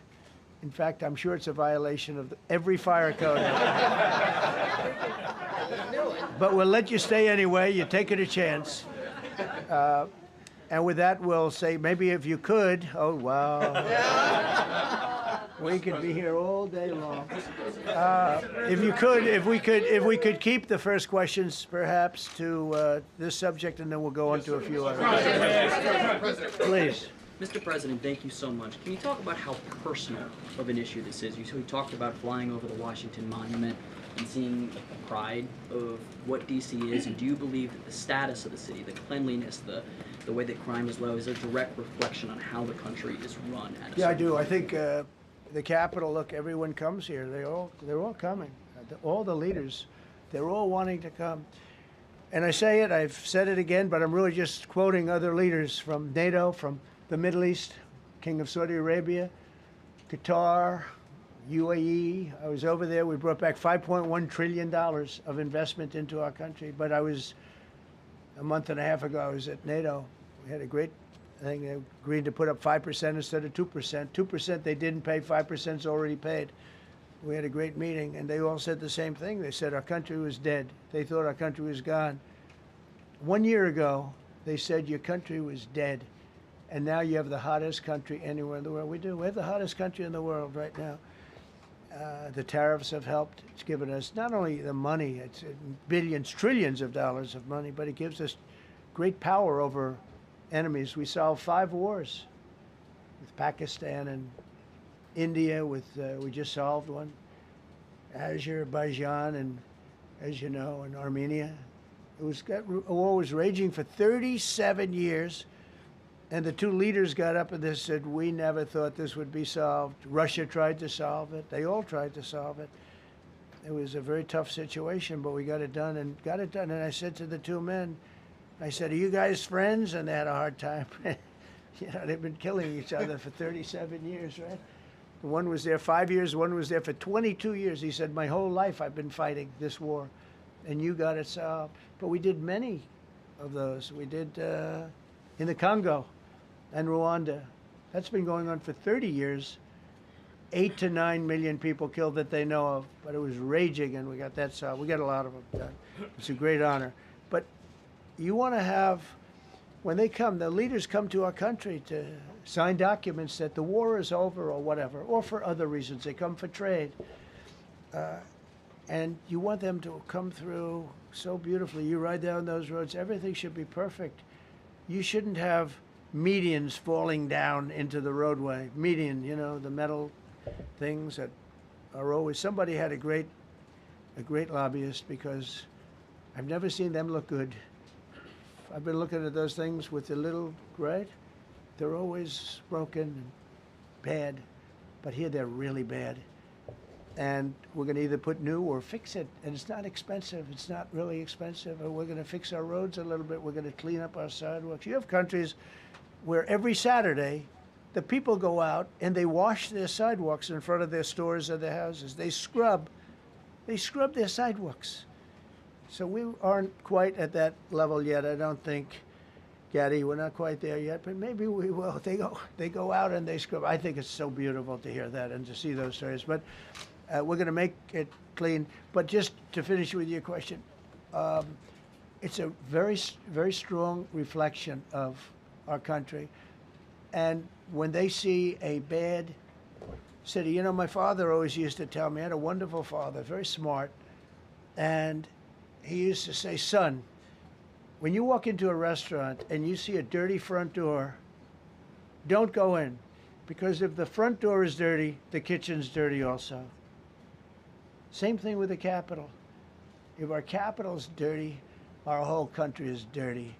In fact, I'm sure it's a violation of every fire code. But we'll let you stay anyway. You're taking a chance. And with that, we'll say, maybe if you could, oh, wow. We could be here all day long. If we could keep the first questions, perhaps, to this subject, and then we'll go on to a few others. Please. Mr. President, thank you so much. Can you talk about how personal of an issue this is? We talked about flying over the Washington Monument and seeing the pride of what D.C. is, and do you believe that the status of the city, the cleanliness, the way that crime is low, is a direct reflection on how the country is run? Yeah, I do. I think the Capitol, look, everyone comes here. They're all coming. All the leaders, they're all wanting to come. And I say it, I've said it again, but I'm really just quoting other leaders from NATO, from the Middle East, King of Saudi Arabia, Qatar, UAE. I was over there. We brought back $5.1 trillion of investment into our country. But a month and a half ago, I was at NATO. We had a great thing. They agreed to put up 5% instead of 2%. 2% they didn't pay, 5% is already paid. We had a great meeting, and they all said the same thing. They said our country was dead. They thought our country was gone. 1 year ago, they said your country was dead. And now you have the hottest country anywhere in the world. We do. We have the hottest country in the world right now. The tariffs have helped. It's given us not only the money, it's billions, trillions of dollars of money, but it gives us great power over enemies. We solved 5 wars with Pakistan and India. We just solved one. Azerbaijan and, as you know, and Armenia. War was raging for 37 years. And the 2 leaders got up and they said, we never thought this would be solved. Russia tried to solve it. They all tried to solve it. It was a very tough situation, but we got it done and got it done. And I said to the 2 men, I said, are you guys friends? And they had a hard time. You know, they've been killing each other for 37 years, right? One was there 5 years, one was there for 22 years. He said, my whole life I've been fighting this war. and you got it solved. But we did many of those. We did in the Congo and Rwanda. That's been going on for 30 years. 8 to 9 million people killed that they know of, but it was raging, and we got that solved. We got a lot of them done. It's a great honor. But you want to have, when they come, the leaders come to our country to sign documents that the war is over or whatever, or for other reasons. They come for trade. And you want them to come through so beautifully. You ride down those roads, everything should be perfect. You shouldn't have medians falling down into the roadway. Median, you know, the metal things that are always, somebody had a great lobbyist, because I've never seen them look good. I've been looking at those things with the little, right? They're always broken and bad, but here they're really bad. And we're going to either put new or fix it, and it's not expensive. It's not really expensive. And we're going to fix our roads a little bit. We're going to clean up our sidewalks. You have countries where every Saturday the people go out and they wash their sidewalks in front of their stores or their houses. They scrub their sidewalks. So we aren't quite at that level yet. I don't think, Gaddy, we're not quite there yet, but maybe we will. They go out and they scrub. I think it's so beautiful to hear that and to see those stories. But we're going to make it clean. But just to finish with your question, it's a very, very strong reflection of our country. And when they see a bad city, you know, my father always used to tell me, I had a wonderful father, very smart, and he used to say, son, when you walk into a restaurant and you see a dirty front door, don't go in, because if the front door is dirty, the kitchen's dirty also. Same thing with the Capitol. If our Capitol's dirty, our whole country is dirty,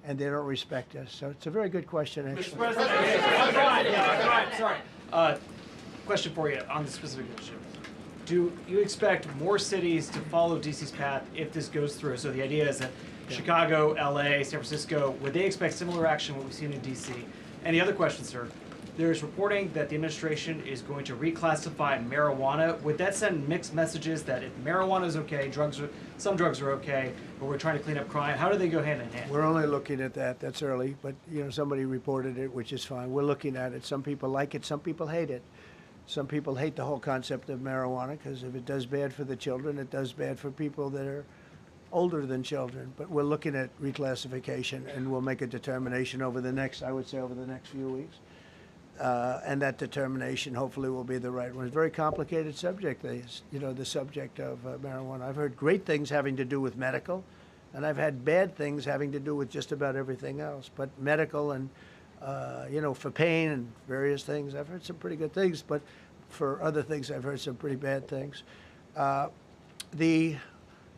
and they don't respect us. So it's a very good question, actually. Mr. President, sorry. Question for you on the specific issue. Do you expect more cities to follow DC's path if this goes through? So the idea is that Chicago, LA, San Francisco, would they expect similar action what we've seen in DC? And the other question, sir, there's reporting that the administration is going to reclassify marijuana. Would that send mixed messages that if marijuana is okay, some drugs are okay, but we're trying to clean up crime? How do they go hand in hand? We're only looking at that. That's early, but you know, somebody reported it, which is fine. We're looking at it. Some people like it, some people hate it. Some people hate the whole concept of marijuana, because if it does bad for the children, it does bad for people that are older than children. But we're looking at reclassification, and we'll make a determination over the next, I would say, over the next few weeks. And that determination hopefully will be the right one. It's a very complicated subject, the subject of marijuana. I've heard great things having to do with medical, and I've had bad things having to do with just about everything else. But medical and, for pain and various things, I've heard some pretty good things, but for other things, I've heard some pretty bad things. The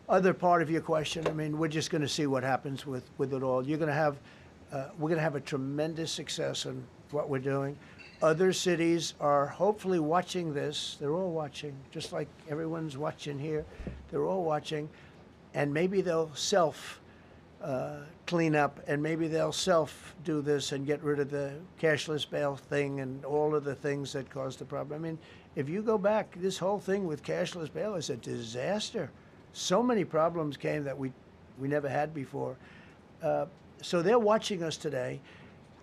other part of your question, I mean, we're just going to see what happens with it all. We're going to have a tremendous success in what we're doing. Other cities are hopefully watching this. They're all watching, just like everyone's watching here. They're all watching, and maybe they'll clean up, and maybe they'll do this and get rid of the cashless bail thing and all of the things that caused the problem. I mean, if you go back, this whole thing with cashless bail is a disaster. So many problems came that we never had before. So they're watching us today,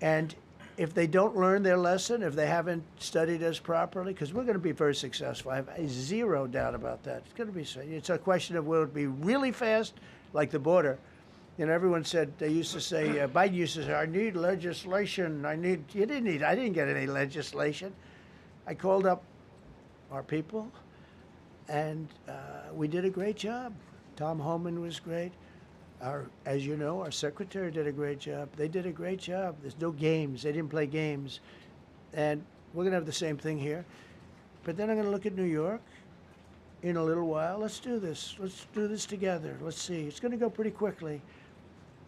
and if they don't learn their lesson, if they haven't studied us properly, because we're going to be very successful. I have zero doubt about that. It's going to be. It's a question of will it be really fast, like the border. You know, everyone said, they used to say, Biden used to say, I need legislation. I didn't get any legislation. I called up our people, and we did a great job. Tom Homan was great. As you know, our secretary did a great job. They did a great job. There's no games. They didn't play games. And we're going to have the same thing here. But then I'm going to look at New York in a little while. Let's do this. Let's do this together. Let's see. It's going to go pretty quickly.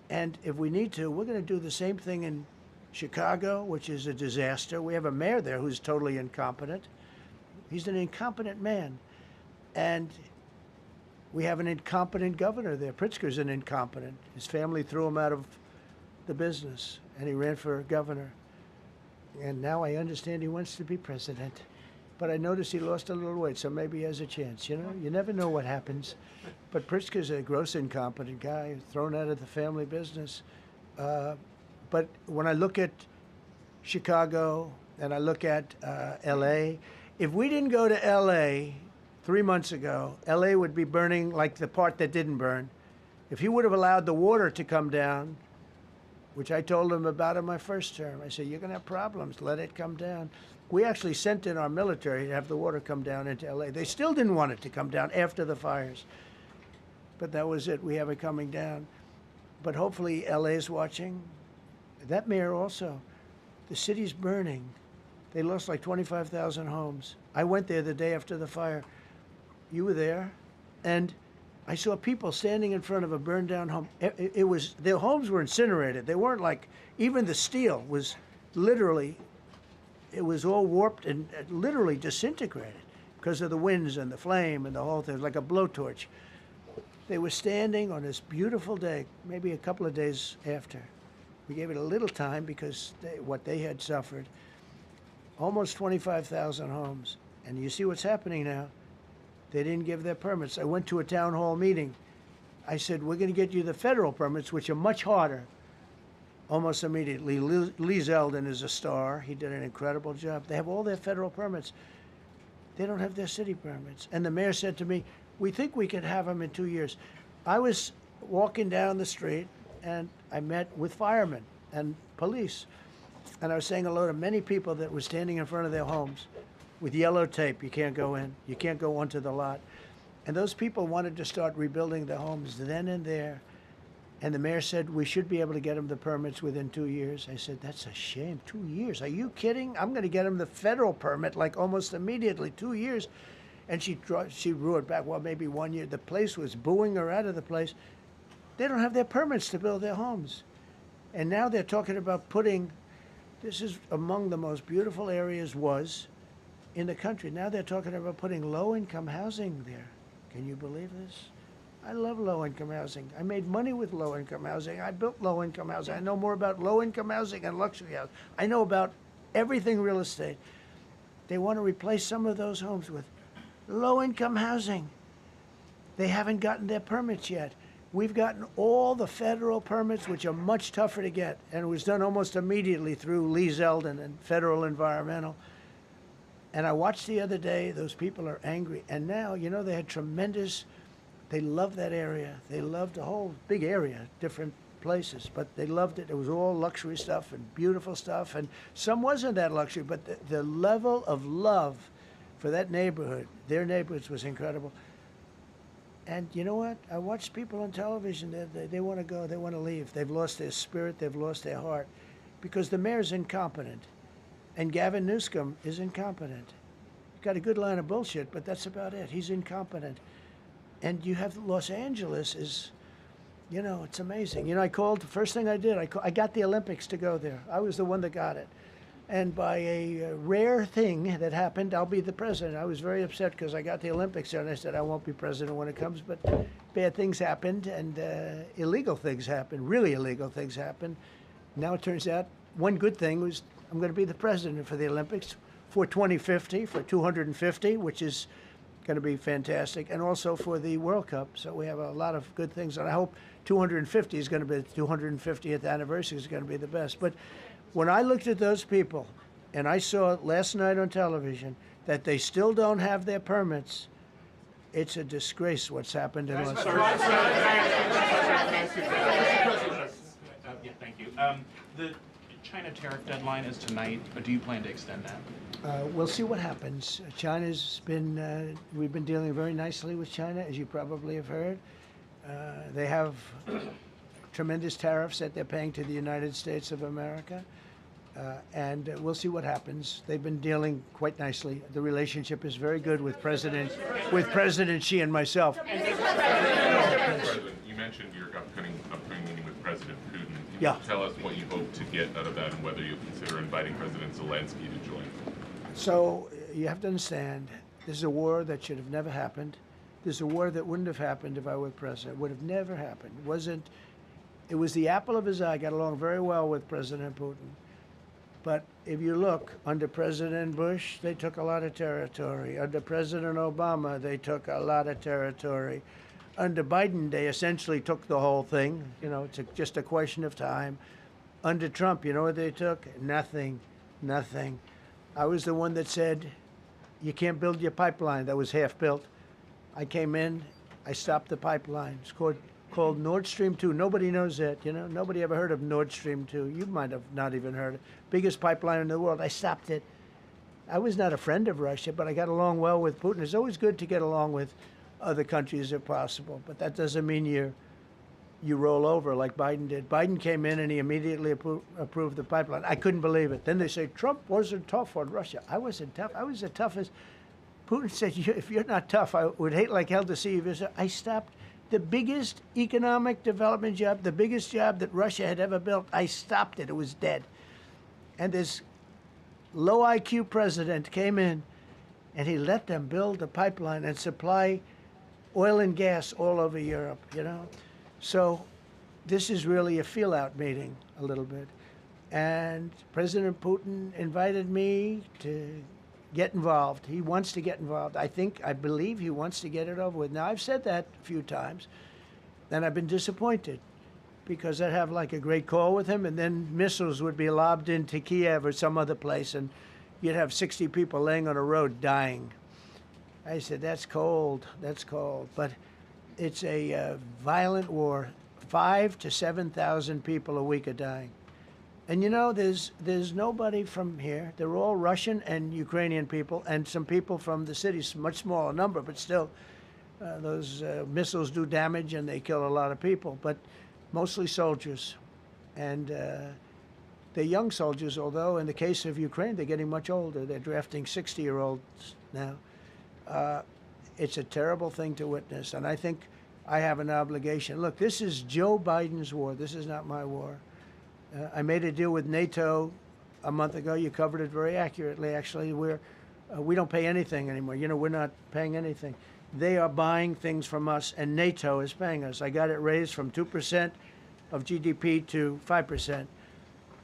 And if we need to, we're going to do the same thing in Chicago, which is a disaster. We have a mayor there who's totally incompetent. He's an incompetent man. And we have an incompetent governor there. Pritzker's an incompetent. His family threw him out of the business, and he ran for governor. And now I understand he wants to be president. but I noticed he lost a little weight, so maybe he has a chance. You know, you never know what happens. But Pritzker's a gross incompetent guy, thrown out of the family business. But when I look at Chicago and I look at L.A., if we didn't go to L.A. 3 months ago, L.A. would be burning like the part that didn't burn. If he would have allowed the water to come down, which I told him about in my first term, I said, you're going to have problems, let it come down. We actually sent in our military to have the water come down into L.A. They still didn't want it to come down after the fires. But that was it, we have it coming down. But hopefully L.A. is watching. That mayor also, the city's burning. They lost like 25,000 homes. I went there the day after the fire. You were there, and I saw people standing in front of a burned down home. It was, their homes were incinerated. They weren't like, even the steel was literally, it was all warped and literally disintegrated because of the winds and the flame and the whole thing, like a blowtorch. They were standing on this beautiful day, maybe a couple of days after. We gave it a little time because what they had suffered. Almost 25,000 homes. And you see what's happening now. They didn't give their permits. I went to a town hall meeting. I said, we're going to get you the federal permits, which are much harder. Almost immediately. Lee Zeldin is a star. He did an incredible job. They have all their federal permits. They don't have their city permits. And the mayor said to me, we think we can have them in 2 years. I was walking down the street, and I met with firemen and police. And I was saying hello to many people that were standing in front of their homes with yellow tape. You can't go in. You can't go onto the lot. And those people wanted to start rebuilding their homes then and there. And the mayor said, we should be able to get them the permits within 2 years. I said, that's a shame. 2 years? Are you kidding? I'm going to get them the federal permit like almost immediately. 2 years. And she roared back, well, maybe 1 year. The place was booing her out of the place. They don't have their permits to build their homes. And now they're talking about putting, this is among the most beautiful areas in the country. Now they're talking about putting low-income housing there. Can you believe this? I love low-income housing. I made money with low-income housing. I built low-income housing. I know more about low-income housing and luxury housing. I know about everything real estate. They want to replace some of those homes with low-income housing. They haven't gotten their permits yet. We've gotten all the federal permits, which are much tougher to get, and it was done almost immediately through Lee Zeldin and Federal Environmental. And I watched the other day, those people are angry. And now, you know, they had tremendous, they loved that area. They loved the whole big area, different places, but they loved it. It was all luxury stuff and beautiful stuff. And some wasn't that luxury, but the level of love for that neighborhood, their neighborhoods, was incredible. And you know what? I watched people on television, they want to go, they want to leave. They've lost their spirit, they've lost their heart, because the mayor's incompetent. And Gavin Newsom is incompetent. He's got a good line of bullshit, but that's about it. He's incompetent. And you have Los Angeles is, you know, it's amazing. You know, I called, the first thing I did, I got the Olympics to go there. I was the one that got it. And by a rare thing that happened, I'll be the president. I was very upset because I got the Olympics there, and I said I won't be president when it comes. But bad things happened, and illegal things happened, really illegal things happened. Now it turns out one good thing was I'm going to be the president for the Olympics for 2050, for 250, which is going to be fantastic, and also for the World Cup. So we have a lot of good things, and I hope 250 is going to be the 250th anniversary is going to be the best. But when I looked at those people, and I saw last night on television that they still don't have their permits, it's a disgrace what's happened in Los Angeles. Yeah, thank you. The China tariff deadline is tonight. Do you plan to extend that? We'll see what happens. China's been, we've been dealing very nicely with China, as you probably have heard. They have tremendous tariffs that they're paying to the United States of America. And we'll see what happens. They've been dealing quite nicely. The relationship is very good with President Xi and myself. President, you mentioned your upcoming meeting with President Putin. Can Yeah. you tell us what you hope to get out of that and whether you'll consider inviting President Zelensky to join? So you have to understand, this is a war that should have never happened. This is a war that wouldn't have happened if I were president. It would have never happened. It was the apple of his eye. I got along very well with President Putin. But if you look, under President Bush, they took a lot of territory. Under President Obama, they took a lot of territory. Under Biden, they essentially took the whole thing. You know, it's just a question of time. Under Trump, you know what they took? Nothing, nothing. I was the one that said, you can't build your pipeline. That was half built. I came in, I stopped the pipeline. It's called Nord Stream 2. Nobody knows that, you know. Nobody ever heard of Nord Stream 2. You might have not even heard it. Biggest pipeline in the world. I stopped it. I was not a friend of Russia, but I got along well with Putin. It's always good to get along with other countries if possible, but that doesn't mean you roll over like Biden did. Biden came in and he immediately approved the pipeline. I couldn't believe it. Then they say Trump wasn't tough on Russia. I wasn't tough. I was the toughest. Putin said, if you're not tough, I would hate like hell to see you visit. I stopped the biggest economic development job, the biggest job that Russia had ever built. I stopped it. It was dead. And this low IQ president came in and he let them build a pipeline and supply oil and gas all over Europe, you know. So this is really a feel-out meeting a little bit. And President Putin invited me to get involved. He wants to get involved. I believe he wants to get it over with. Now, I've said that a few times, and I've been disappointed because I'd have like a great call with him, and then missiles would be lobbed into Kiev or some other place, and you'd have 60 people laying on a road dying. I said, that's cold, that's cold. But it's a violent war. 5,000 to 7,000 people a week are dying. And you know, there's nobody from here. They're all Russian and Ukrainian people, and some people from the cities, much smaller number, but still, those missiles do damage and they kill a lot of people, but mostly soldiers. And they're young soldiers, although in the case of Ukraine, they're getting much older. They're drafting 60-year-olds now. It's a terrible thing to witness, and I think I have an obligation. Look, this is Joe Biden's war. This is not my war. I made a deal with NATO a month ago. You covered it very accurately, actually. We don't pay anything anymore. You know, we're not paying anything. They are buying things from us, and NATO is paying us. I got it raised from 2% of GDP to 5%.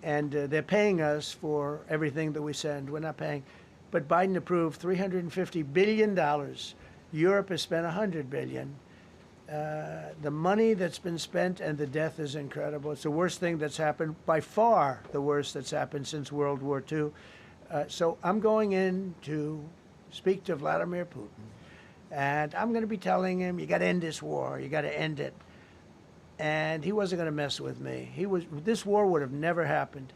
And they're paying us for everything that we send. We're not paying. But Biden approved $350 billion. Europe has spent $100 billion. The money that's been spent and the death is incredible. It's the worst thing that's happened, by far the worst that's happened since World War II. So I'm going in to speak to Vladimir Putin. And I'm going to be telling him, you got to end this war. You got to end it. And he wasn't going to mess with me. This war would have never happened.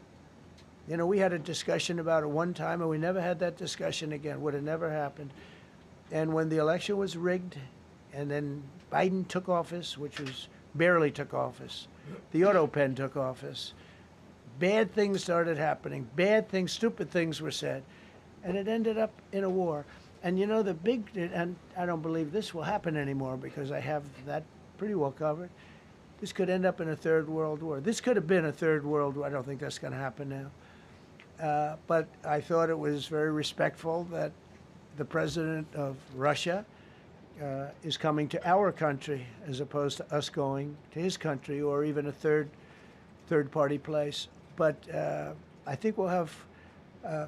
You know, we had a discussion about it one time, and we never had that discussion again. Would have never happened. And when the election was rigged, and then Biden took office, which was barely took office, the auto pen took office, bad things started happening. Bad things, stupid things were said. And it ended up in a war. And you know, and I don't believe this will happen anymore because I have that pretty well covered. This could end up in a third world war. This could have been a third world war. I don't think that's going to happen now. But I thought it was very respectful that the president of Russia is coming to our country as opposed to us going to his country or even a third-party place. But I think we'll have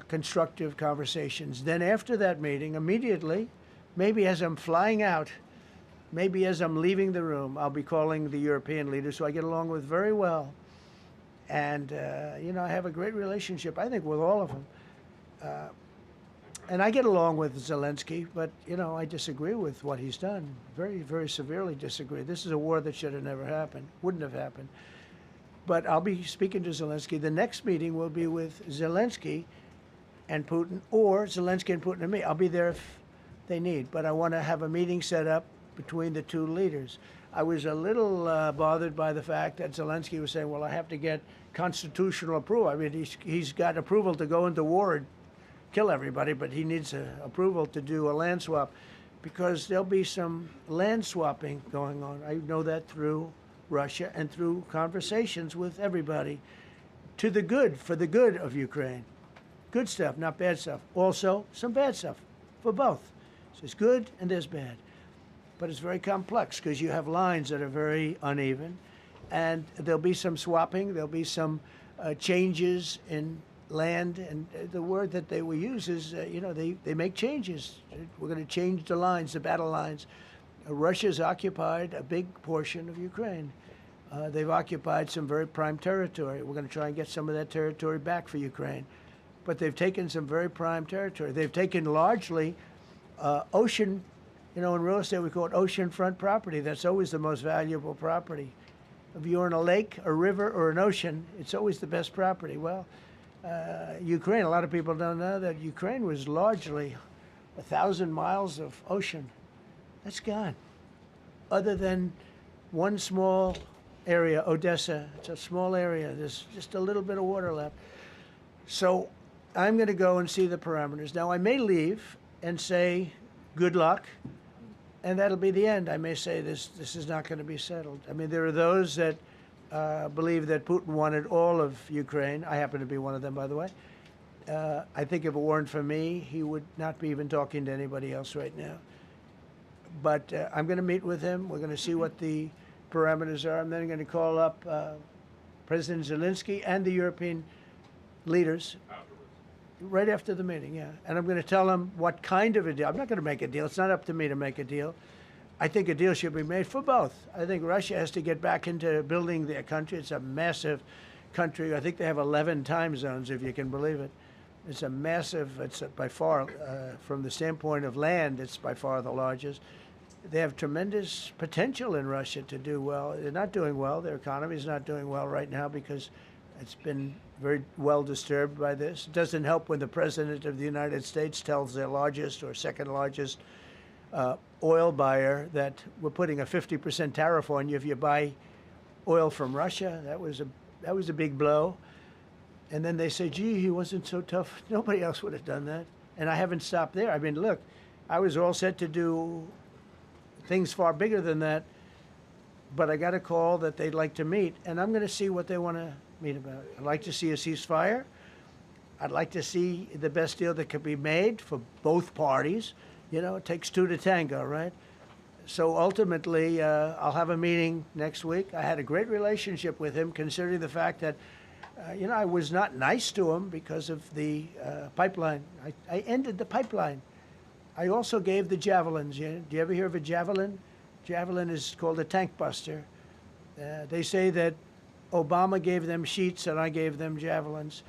constructive conversations. Then after that meeting, immediately, maybe as I'm flying out, maybe as I'm leaving the room, I'll be calling the European leaders who I get along with very well. And, you know, I have a great relationship, I think, with all of them. And I get along with Zelensky, but, you know, I disagree with what he's done. Very, very severely disagree. This is a war that should have never happened, wouldn't have happened. But I'll be speaking to Zelensky. The next meeting will be with Zelensky and Putin, or Zelensky and Putin and me. I'll be there if they need, but I want to have a meeting set up between the two leaders. I was a little bothered by the fact that Zelensky was saying, well, I have to get constitutional approval. I mean, he's got approval to go into war and kill everybody, but he needs approval to do a land swap because there'll be some land swapping going on. I know that through Russia and through conversations with everybody to the good, for the good of Ukraine. Good stuff, not bad stuff. Also, some bad stuff for both. So there's good and there's bad. But it's very complex because you have lines that are very uneven. And there'll be some swapping. There'll be some changes in land, and the word that they will use is, they make changes. We're going to change the lines, the battle lines. Russia's occupied a big portion of Ukraine. They've occupied some very prime territory. We're going to try and get some of that territory back for Ukraine. But they've taken some very prime territory. They've taken largely ocean, in real estate we call it oceanfront property. That's always the most valuable property. If you're in a lake, a river, or an ocean, it's always the best property. Well, Ukraine, a lot of people don't know that Ukraine was largely 1,000 miles of ocean. That's gone. Other than one small area, Odessa, it's a small area. There's just a little bit of water left. So I'm going to go and see the parameters. Now, I may leave and say, good luck, and that'll be the end. I may say this is not going to be settled. I mean, there are those that believe that Putin wanted all of Ukraine. I happen to be one of them, by the way. I think if it weren't for me, he would not be even talking to anybody else right now. But I'm going to meet with him. We're going to see what the parameters are. I'm then going to call up President Zelensky and the European leaders right after the meeting, yeah. And I'm going to tell them what kind of a deal. I'm not going to make a deal. It's not up to me to make a deal. I think a deal should be made for both. I think Russia has to get back into building their country. It's a massive country. I think they have 11 time zones, if you can believe it. It's a massive, it's by far, from the standpoint of land, it's by far the largest. They have tremendous potential in Russia to do well. They're not doing well. Their economy is not doing well right now because it's been very well disturbed by this. It doesn't help when the President of the United States tells their largest or second largest oil buyer that we're putting a 50% tariff on you if you buy oil from Russia. That was a big blow. And then they say, gee, he wasn't so tough. Nobody else would have done that. And I haven't stopped there. I mean, look, I was all set to do things far bigger than that, but I got a call that they'd like to meet, and I'm going to see what they want to meet about. I'd like to see a ceasefire. I'd like to see the best deal that could be made for both parties. It takes two to tango, right? So ultimately, I'll have a meeting next week. I had a great relationship with him, considering the fact that I was not nice to him because of the pipeline. I ended the pipeline. I also gave the javelins. Do you ever hear of a javelin? Javelin is called a tank buster. They say that Obama gave them sheets and I gave them javelins.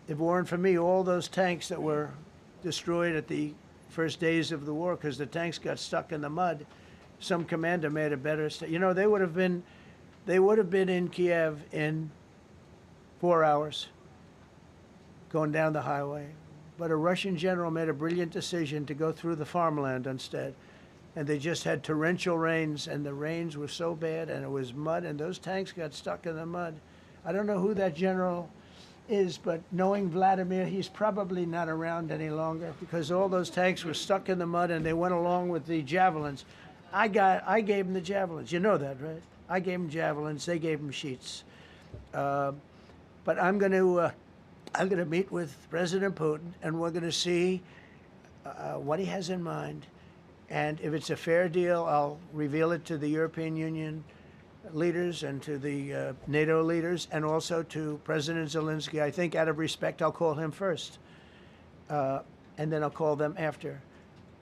If it weren't for me, all those tanks that were destroyed at the first days of the war because the tanks got stuck in the mud, some commander made a better. They would have been in Kiev in 4 hours going down the highway. But a Russian general made a brilliant decision to go through the farmland instead. And they just had torrential rains, and the rains were so bad, and it was mud, and those tanks got stuck in the mud. I don't know who that general is, but knowing Vladimir, he's probably not around any longer because all those tanks were stuck in the mud, and they went along with the javelins. I gave them the javelins. You know that, right? I gave them javelins. They gave them sheets. But I'm going to meet with President Putin, and we're going to see what he has in mind. And if it's a fair deal, I'll reveal it to the European Union leaders and to the NATO leaders and also to President Zelensky. I think out of respect, I'll call him first. And then I'll call them after.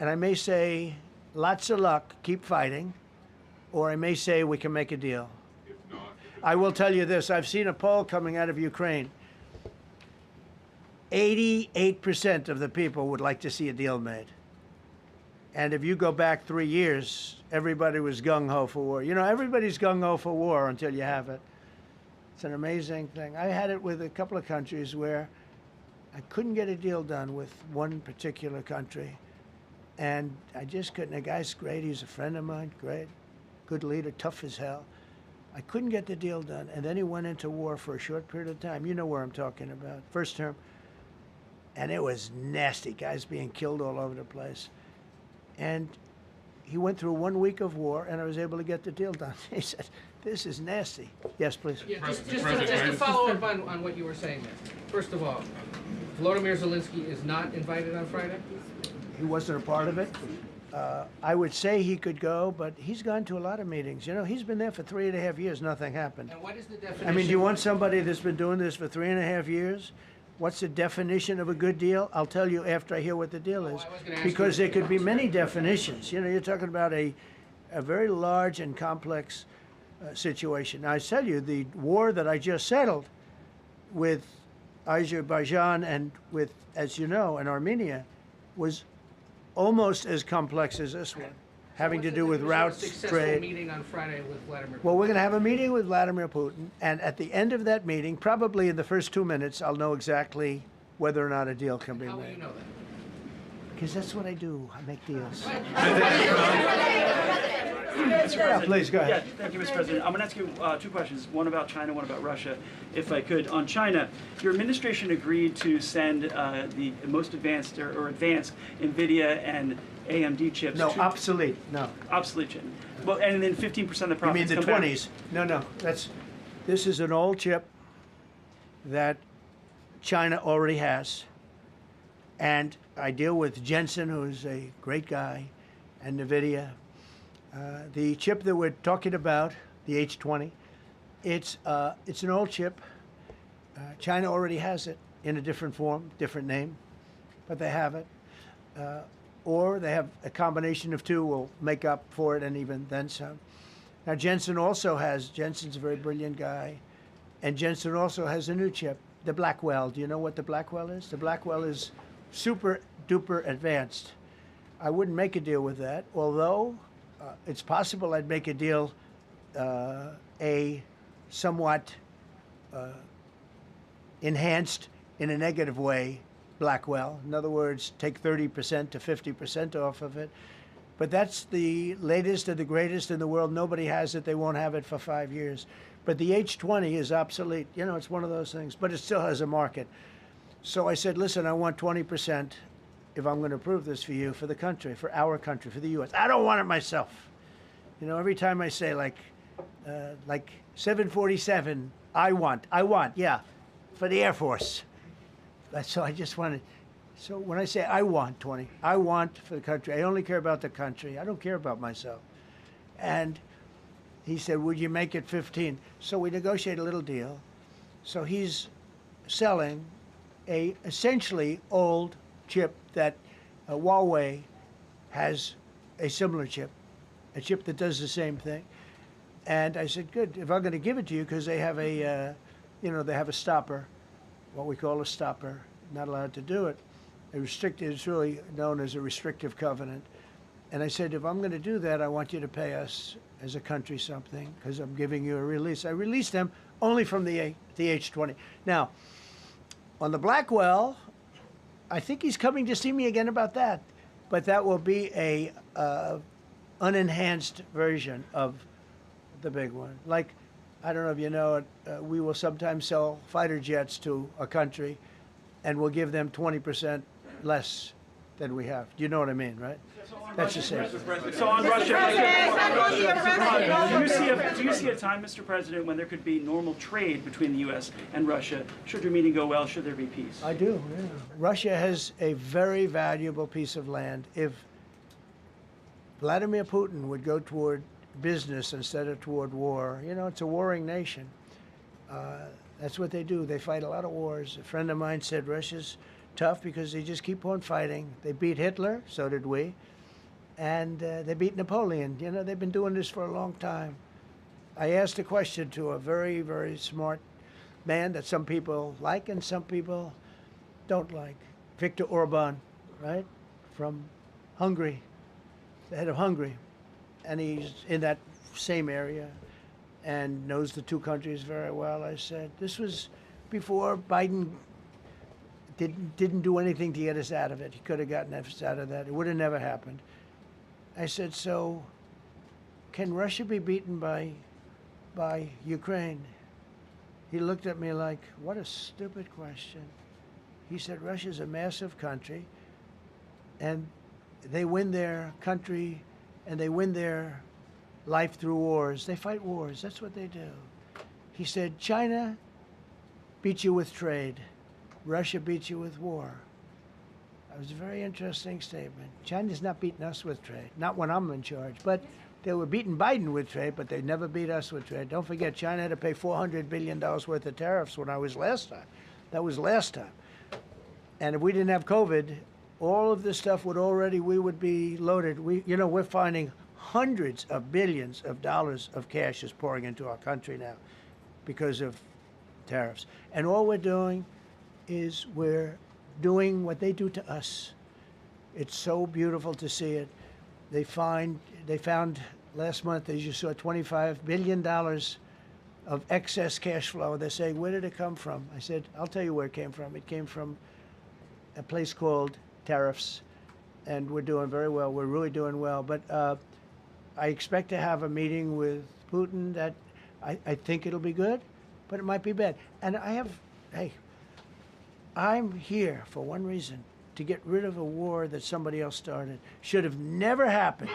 And I may say, lots of luck, keep fighting. Or I may say, we can make a deal. If not, I will tell you this. I've seen a poll coming out of Ukraine. 88% of the people would like to see a deal made. And if you go back 3 years, everybody was gung-ho for war. Everybody's gung-ho for war until you have it. It's an amazing thing. I had it with a couple of countries where I couldn't get a deal done with one particular country. And I just couldn't. The guy's great. He's a friend of mine. Great. Good leader. Tough as hell. I couldn't get the deal done. And then he went into war for a short period of time. You know where I'm talking about. First term. And it was nasty. Guys being killed all over the place. And he went through 1 week of war, and I was able to get the deal done. He said, this is nasty. Yes, please. Yeah, just to follow up on what you were saying there. First of all, Volodymyr Zelensky is not invited on Friday? He wasn't a part of it. I would say he could go, but he's gone to a lot of meetings. He's been there for 3.5 years. Nothing happened. And what is the definition? I mean, do you want somebody that's been doing this for 3.5 years What's the definition of a good deal? I'll tell you after I hear what the deal is. I was gonna ask Because you- there could be many definitions. You know, you're talking about a very large and complex situation. Now, I tell you, the war that I just settled with Azerbaijan and with, as you know, and Armenia was almost as complex as this one, having to do with routes, Successful trade. meeting on Friday with Vladimir Putin. Well, we're going to have a meeting with Vladimir Putin, and at the end of that meeting, probably in the first 2 minutes, I'll know exactly whether or not a deal can be How will you made. know that? Because that's what I do. I make deals. Mr. President. please, go ahead. Yeah, thank you, Mr. President. I'm going to ask you 2 questions, one about China, one about Russia, if I could. On China, your administration agreed to send the most advanced or advanced NVIDIA and AMD chips. No, to obsolete. No. obsolete chip. Well, and then 15% of the You profits mean the come back. 20s? No. This is an old chip that China already has. And I deal with Jensen, who's a great guy, and NVIDIA. The chip that we're talking about, the H20, it's an old chip. China already has it in a different form, different name, but they have it. Or they have a combination of two will make up for it and even then some. Now Jensen's a very brilliant guy, and Jensen also has a new chip, the Blackwell. Do you know what the Blackwell is? The Blackwell is super duper advanced. I wouldn't make a deal with that, although it's possible I'd make a deal, a somewhat enhanced in a negative way Blackwell. In other words, take 30% to 50% off of it. But that's the latest and the greatest in the world. Nobody has it. They won't have it for 5 years. But the H20 is obsolete. You know, it's one of those things. But it still has a market. So I said, listen, I want 20% if I'm going to approve this for you, for the country, for our country, for the U.S. I don't want it myself. You know, every time I say like 747, I want, yeah, for the Air Force. So I just wanted, so when I say I want 20, I want for the country. I only care about the country. I don't care about myself. And he said, would you make it 15? So we negotiated a little deal. So he's selling a essentially old chip that Huawei has a similar chip, a chip that does the same thing. And I said, good, if I'm going to give it to you, because they have a, they have a stopper, what we call a stopper, not allowed to do it. It's really known as a restrictive covenant. And I said, if I'm going to do that, I want you to pay us as a country something, because I'm giving you a release. I released them only from the H20. Now, on the Blackwell, I think he's coming to see me again about that. But that will be a unenhanced version of the big one. Like, I don't know if you know it, we will sometimes sell fighter jets to a country and we'll give them 20% less than we have. Do you know what I mean, right? That's the same. So on Russia, do you see a time, Mr. President, when there could be normal trade between the U.S. and Russia? Should your meeting go well, should there be peace? I do, yeah. Russia has a very valuable piece of land. If Vladimir Putin would go toward business instead of toward war, it's a warring nation. That's what they do. They fight a lot of wars. A friend of mine said Russia's tough because they just keep on fighting. They beat Hitler, so did we. And they beat Napoleon. They've been doing this for a long time. I asked a question to a very, very smart man that some people like and some people don't like. Viktor Orban, right? From Hungary, the head of Hungary. And he's in that same area and knows the two countries very well. I said, this was before Biden didn't do anything to get us out of it. He could have gotten us out of that. It would have never happened. I said, so can Russia be beaten by Ukraine? He looked at me like, what a stupid question. He said, Russia's a massive country, and they win their country, and they win their life through wars. They fight wars. That's what they do. He said, China beats you with trade. Russia beats you with war. That was a very interesting statement. China's not beating us with trade, not when I'm in charge. But they were beating Biden with trade, but they never beat us with trade. Don't forget, China had to pay $400 billion worth of tariffs when I was last time. That was last time. And if we didn't have COVID, all of this stuff we would be loaded. We're finding hundreds of billions of dollars of cash is pouring into our country now because of tariffs. And all we're doing is we're doing what they do to us. It's so beautiful to see it. They found last month, as you saw, $25 billion of excess cash flow. They're saying, where did it come from? I said, I'll tell you where it came from. It came from a place called tariffs, and we're doing very well. We're really doing well. But I expect to have a meeting with Putin that I think it'll be good, but it might be bad. And I'm here for one reason, to get rid of a war that somebody else started. Should have never happened.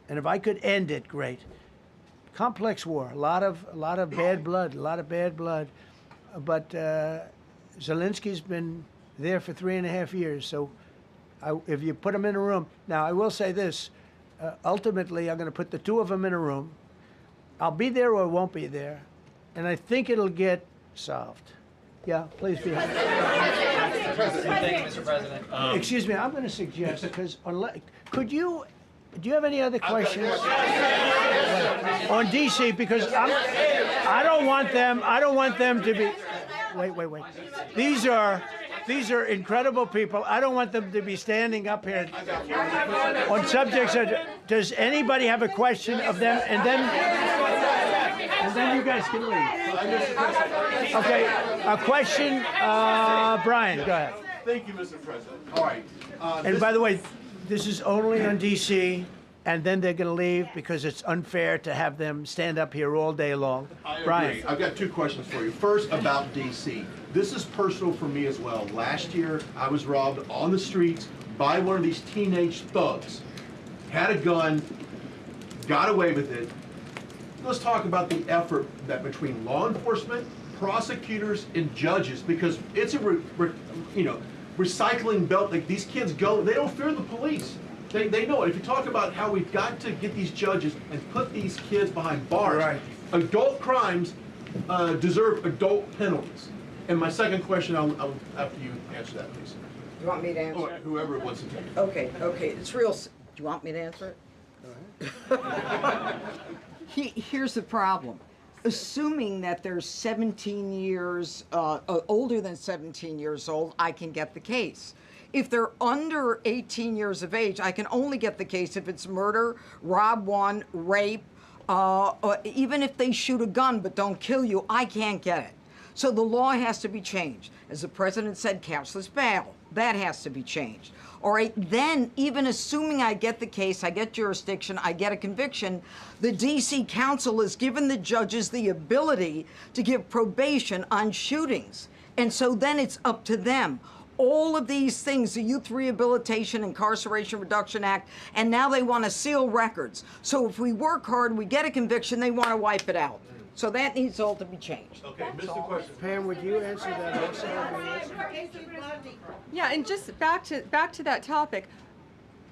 And if I could end it, great. Complex war, a lot of bad blood, But Zelensky's been there for 3.5 years. So if you put him in a room, now I will say this, ultimately I'm going to put the two of them in a room. I'll be there or I won't be there. And I think it'll get solved. Yeah, please be happy. Thank you, Mr. President. Excuse me, I'm going to suggest, because do you have any other questions on DC? Because I don't want them to be. Wait. These are incredible people. I don't want them to be standing up here on subjects. Does anybody have a question of them? And then you guys can leave. Okay, a question. Brian, go ahead. Thank you, Mr. President. All right. And by the way, this is only on DC, and then they're going to leave because it's unfair to have them stand up here all day long. I agree. Brian. I've got two questions for you. First, about DC. This is personal for me as well. Last year, I was robbed on the streets by one of these teenage thugs. Had a gun, got away with it. Let's talk about the effort that between law enforcement, prosecutors, and judges, because it's a recycling belt. Like, these kids go, they don't fear the police. They know it. If you talk about how we've got to get these judges and put these kids behind bars, right. Adult crimes deserve adult penalties. And my second question, I'll after you answer that, please. You want me to answer it? Whoever wants to take it. Okay, it's real. Do you want me to answer it? Go ahead. Here's the problem. Assuming that they're 17 years, older than 17 years old, I can get the case. If they're under 18 years of age, I can only get the case if it's murder, rob one, rape, or even if they shoot a gun but don't kill you, I can't get it. So the law has to be changed. As the president said, cashless bail. That has to be changed. All right, then even assuming I get the case, I get jurisdiction, I get a conviction, the DC Council has given the judges the ability to give probation on shootings. And so then it's up to them. All of these things, the Youth Rehabilitation Incarceration Reduction Act, and now they want to seal records. So if we work hard, we get a conviction, they want to wipe it out. So that needs all to be changed. Okay, Mr. Question. Pam, would you answer that also? Yeah, and just back to that topic,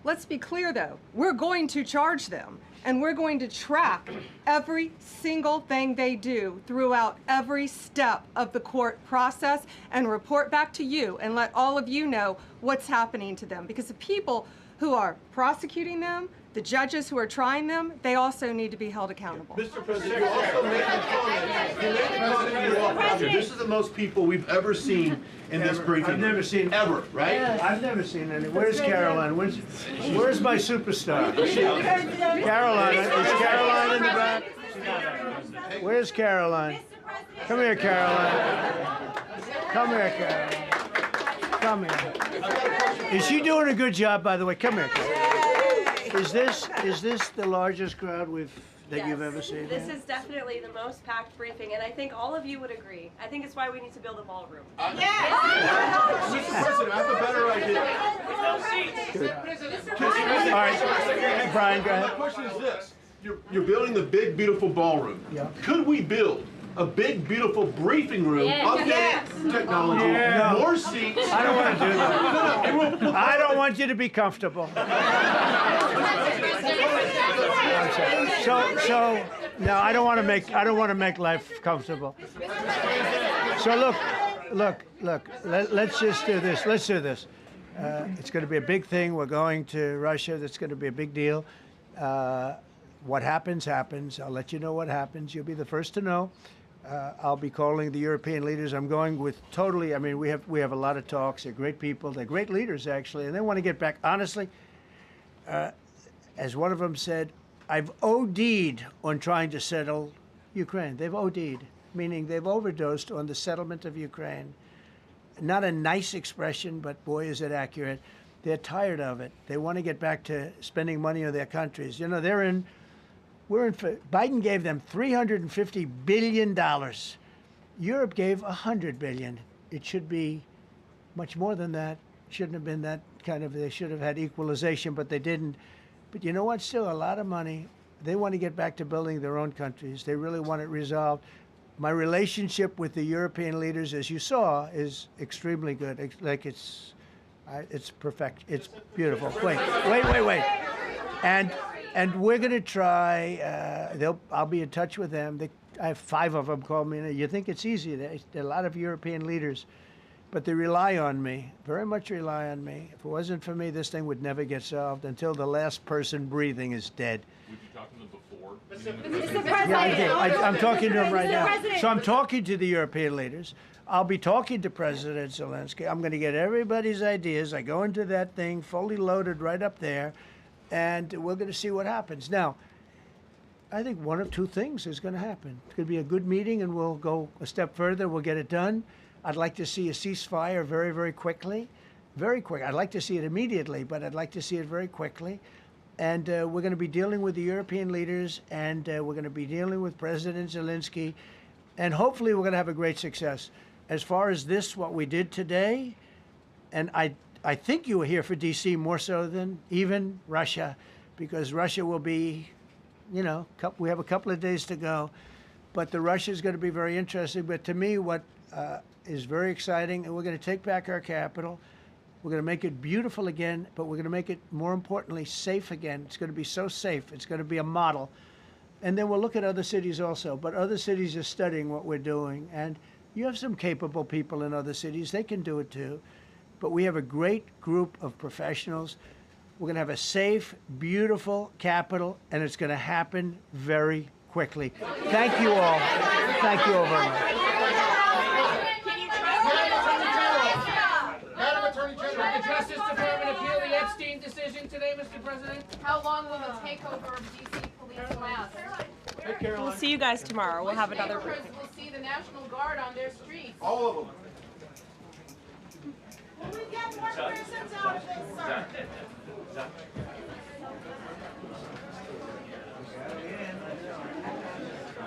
let's be clear though, we're going to charge them and we're going to track every single thing they do throughout every step of the court process and report back to you and let all of you know what's happening to them, because the people who are prosecuting them, the judges who are trying them, they also need to be held accountable. Mr. President, you also made a comment. You made a comment you walked out here. This is the most people we've ever seen in this briefing. I've never seen ever, right? I've never seen any. Where's Caroline? Where's my superstar? Caroline. Is Caroline in the back? Where's Caroline? Come here, Caroline. Come here, Caroline. Come here. Is she doing a good job, by the way? Come here, Caroline. Is this the largest crowd that you've ever seen? This is definitely the most packed briefing, and I think all of you would agree. I think it's why we need to build a ballroom. Mr. President, I have a better idea. All right, Brian, go ahead. My question is this. You're building the big, beautiful ballroom. Yeah. Could we build a big, beautiful briefing room, updated technology, more seats? I don't want to do that. I don't want you to be comfortable. So no, I don't want to make life comfortable. So look, look. Let's just do this. Let's do this. It's going to be a big thing. We're going to Russia. That's going to be a big deal. What happens, happens. I'll let you know what happens. You'll be the first to know. I'll be calling the European leaders. I'm going with totally. I mean, we have a lot of talks. They're great people. They're great leaders, actually, and they want to get back. Honestly, as one of them said, I've OD'd on trying to settle Ukraine. They've OD'd, meaning they've overdosed on the settlement of Ukraine. Not a nice expression, but boy, is it accurate. They're tired of it. They want to get back to spending money on their countries. You know, Biden gave them $350 billion. Europe gave $100 billion. It should be much more than that. Shouldn't have been that kind of, they should have had equalization, but they didn't. But you know what? Still a lot of money. They want to get back to building their own countries. They really want it resolved. My relationship with the European leaders, as you saw, is extremely good. It's perfect. It's beautiful. Wait. And we're going to try. I'll be in touch with them. I have 5 of them call me. You think it's easy? There are a lot of European leaders, but they rely on me. Very much rely on me. If it wasn't for me, this thing would never get solved until the last person breathing is dead. Would you talk to them before? Mr. President. Yeah, I did. I'm talking to him right Mr. now. President. So I'm talking to the European leaders. I'll be talking to President Zelensky. I'm going to get everybody's ideas. I go into that thing fully loaded right up there, and we're going to see what happens. Now, I think one of 2 things is going to happen. It's going to be a good meeting, and we'll go a step further. We'll get it done. I'd like to see a ceasefire very, very quickly. Very quick. I'd like to see it immediately, but I'd like to see it very quickly. And we're going to be dealing with the European leaders, and we're going to be dealing with President Zelensky, and hopefully we're going to have a great success. As far as this, what we did today, and I think you were here for D.C. more so than even Russia, because Russia will be, you know, we have a couple of days to go, but the Russia is going to be very interesting. But to me, what is very exciting, and we're going to take back our capital. We're going to make it beautiful again, but we're going to make it, more importantly, safe again. It's going to be so safe. It's going to be a model. And then we'll look at other cities also. But other cities are studying what we're doing. And you have some capable people in other cities. They can do it too. But we have a great group of professionals. We're going to have a safe, beautiful capital, and it's going to happen very quickly. Thank you all. Thank you all very much. Will the Justice Department appeal the Epstein decision today, Mr. President? How long will the takeover of DC police last? We'll see you guys tomorrow. We'll have another briefing. We'll see the National Guard on their streets. All of them. Will we get more prisons out of this, sir?